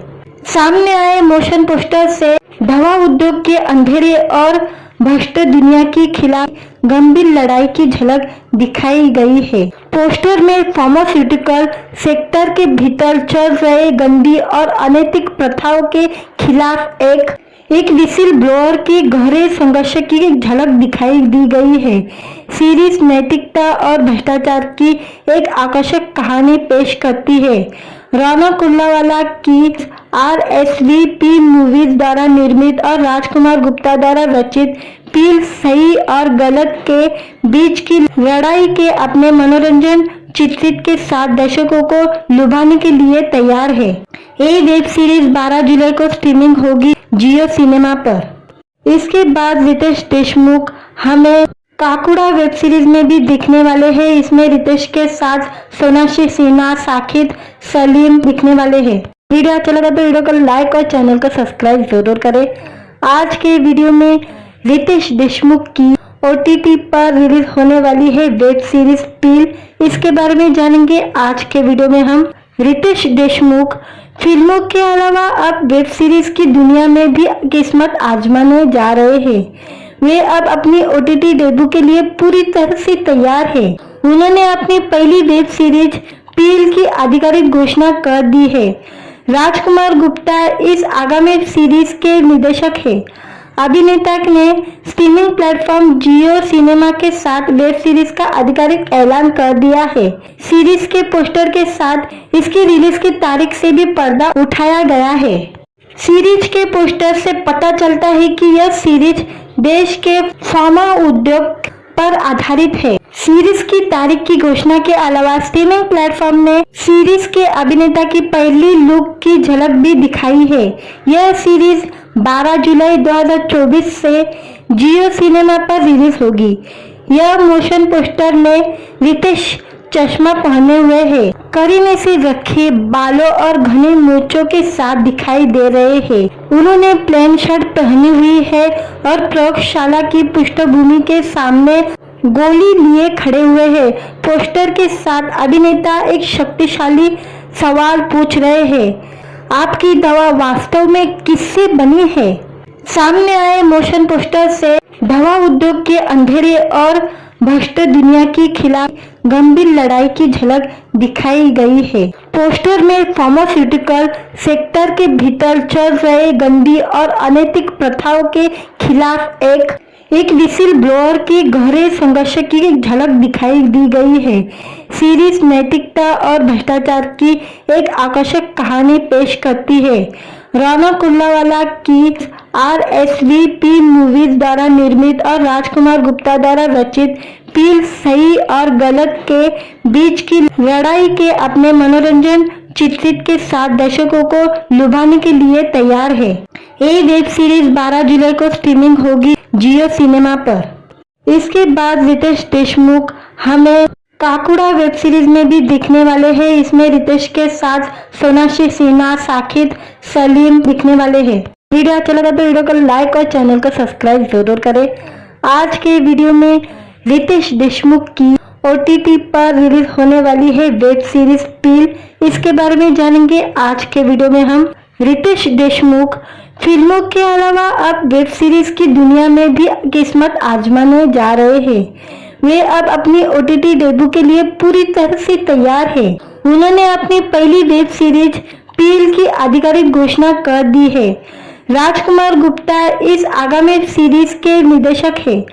सामने आए मोशन पोस्टर से दवा उद्योग के अंधेरे और भ्रष्ट दुनिया के खिलाफ गंभीर लड़ाई की झलक दिखाई गई है। पोस्टर में फार्मास्यूटिकल सेक्टर के भीतर चल रहे गंदी और अनैतिक प्रथाओं के खिलाफ एक विसिल ब्लोअर के गहरे संघर्ष की झलक दिखाई दी गई है। सीरीज नैतिकता और भ्रष्टाचार की एक आकर्षक कहानी पेश करती है। राणा कुल्लावाला की RSVP मूवीज द्वारा निर्मित और राजकुमार गुप्ता द्वारा रचित पील सही और गलत के बीच की लड़ाई के अपने मनोरंजन चित्रित के साथ दर्शकों को लुभाने के लिए तैयार है। ये वेब सीरीज 12 जुलाई को स्ट्रीमिंग होगी जियो सिनेमा पर। इसके बाद रितेश देशमुख हमें काकुड़ा वेब सीरीज में भी दिखने वाले हैं। इसमें रितेश के साथ सोनाक्षी सिन्हा, साकिब सलीम दिखने वाले हैं। वीडियो अच्छा लगा तो वीडियो को लाइक और चैनल को सब्सक्राइब जरूर करें। आज के वीडियो में रितेश देशमुख की OTT पर रिलीज होने वाली है वेब सीरीज पील, इसके बारे में जानेंगे आज के वीडियो में हम। रितेश देशमुख फिल्मों के अलावा अब वेब सीरीज की दुनिया में भी किस्मत आजमाने जा रहे हैं। वे अब अपनी OTT डेब्यू के लिए पूरी तरह से तैयार है। उन्होंने अपनी पहली वेब सीरीज पील की आधिकारिक घोषणा कर दी है। राजकुमार गुप्ता इस आगामी सीरीज के निर्देशक है। अभिनेता ने स्ट्रीमिंग प्लेटफॉर्म जियो सिनेमा के साथ वेब सीरीज का आधिकारिक ऐलान कर दिया है। सीरीज के पोस्टर के साथ इसकी रिलीज की तारीख से भी पर्दा उठाया गया है। सीरीज के पोस्टर से पता चलता है कि यह सीरीज देश के फार्मा उद्योग पर आधारित है। सीरीज की तारीख की घोषणा के अलावा स्ट्रीमिंग प्लेटफॉर्म ने सीरीज के अभिनेता की पहली लुक की झलक भी दिखाई है। यह सीरीज 12 जुलाई 2024 से जियो सिनेमा पर रिलीज होगी। यह मोशन पोस्टर में रितेश चश्मा पहने हुए है, करीने से रखे बालों और घने मूंछों के साथ दिखाई दे रहे हैं। उन्होंने प्लेन शर्ट पहनी हुई है और प्रयोगशाला की पृष्ठभूमि के सामने गोली लिए खड़े हुए हैं। पोस्टर के साथ अभिनेता एक शक्तिशाली सवाल पूछ रहे हैं, आपकी दवा वास्तव में किससे बनी है? सामने आए मोशन पोस्टर से दवा उद्योग के अंधेरे और भ्रष्ट दुनिया के खिलाफ गंभीर लड़ाई की झलक दिखाई गई है। पोस्टर में फार्मास्यूटिकल सेक्टर के भीतर चल रहे गंदी और अनैतिक प्रथाओं के खिलाफ एक विसिल ब्लोअर के गहरे संघर्ष की झलक दिखाई दी गई है। सीरीज नैतिकता और भ्रष्टाचार की एक आकर्षक कहानी पेश करती है। राणा कुल्लावाला की RSVP मूवीज द्वारा निर्मित और राजकुमार गुप्ता द्वारा रचित पील सही और गलत के बीच की लड़ाई के अपने मनोरंजन चित्रित के साथ दर्शकों को लुभाने के लिए तैयार है। ये वेब सीरीज 12 जुलाई को स्ट्रीमिंग होगी जियो सिनेमा पर। इसके बाद रितेश देशमुख हमें काकुड़ा वेब सीरीज में भी दिखने वाले हैं। इसमें रितेश के साथ सोनाक्षी सिन्हा, साकिब सलीम दिखने वाले हैं। वीडियो अच्छा लगा तो वीडियो को लाइक और चैनल को सब्सक्राइब जरूर करें। आज के वीडियो में रितेश देशमुख की OTT पर रिलीज होने वाली है वेब सीरीज पील, इसके बारे में जानेंगे आज के वीडियो में हम। रितेश देशमुख फिल्मों के अलावा अब वेब सीरीज की दुनिया में भी किस्मत आजमाने जा रहे हैं। वे अब अपनी OTT डेब्यू के लिए पूरी तरह से तैयार है। उन्होंने अपनी पहली वेब सीरीज पील की आधिकारिक घोषणा कर दी है। राजकुमार गुप्ता इस आगामी सीरीज के निर्देशक है।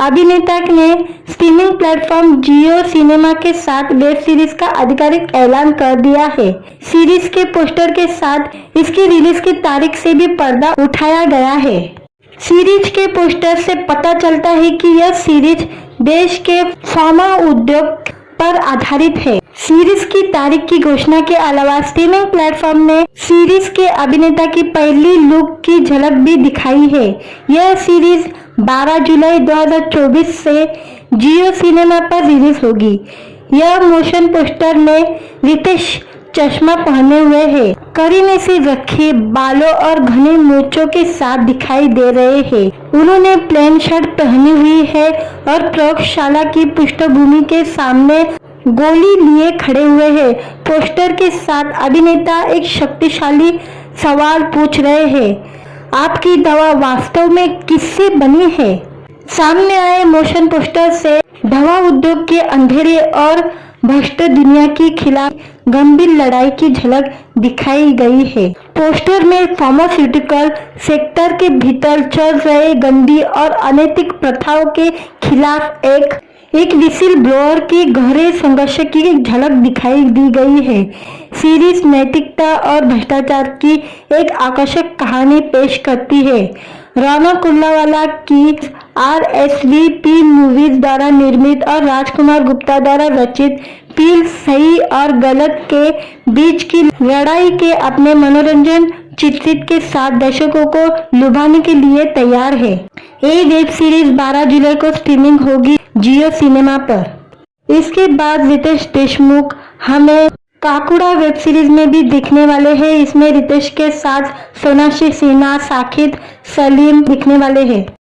अभिनेता ने स्ट्रीमिंग प्लेटफॉर्म जियो सिनेमा के साथ वेब सीरीज का आधिकारिक ऐलान कर दिया है। सीरीज के पोस्टर के साथ इसकी रिलीज की तारीख से भी पर्दा उठाया गया है। सीरीज के पोस्टर से पता चलता है कि यह सीरीज देश के फार्मा उद्योग पर आधारित है। सीरीज की तारीख की घोषणा के अलावा स्ट्रीमिंग प्लेटफॉर्म ने सीरीज के अभिनेता की पहली लुक की झलक भी दिखाई है। यह सीरीज 12 जुलाई 2024 से जियो सिनेमा पर रिलीज होगी। यह मोशन पोस्टर में रितेश चश्मा पहने हुए है, करीने से रखे बालों और घने मूंछों के साथ दिखाई दे रहे हैं। उन्होंने प्लेन शर्ट पहनी हुई है और प्रयोगशाला की पृष्ठभूमि के सामने गोली लिए खड़े हुए हैं। पोस्टर के साथ अभिनेता एक शक्तिशाली सवाल पूछ रहे हैं, आपकी दवा वास्तव में किससे बनी है? सामने आए मोशन पोस्टर से दवा उद्योग के अंधेरे और भ्रष्ट दुनिया के खिलाफ गंभीर लड़ाई की झलक दिखाई गई है। पोस्टर में फार्मास्यूटिकल सेक्टर के भीतर चल रहे गंदी और अनैतिक प्रथाओं के खिलाफ एक विसिल ब्लोअर के गहरे संघर्ष की झलक दिखाई दी गई है। सीरीज नैतिकता और भ्रष्टाचार की एक आकर्षक कहानी पेश करती है। राणा कुल्लावाला की RSVP मूवीज द्वारा निर्मित और राजकुमार गुप्ता द्वारा रचित फिल्म सही और गलत के बीच की लड़ाई के अपने मनोरंजन चित्रित के साथ दर्शकों को लुभाने के लिए तैयार है। ये वेब सीरीज 12 जुलाई को स्ट्रीमिंग होगी जियो सिनेमा पर। इसके बाद रितेश देशमुख हमें काकुड़ा वेब सीरीज में भी दिखने वाले हैं। इसमें रितेश के साथ सोनाक्षी सिन्हा, साकिब सलीम दिखने वाले हैं।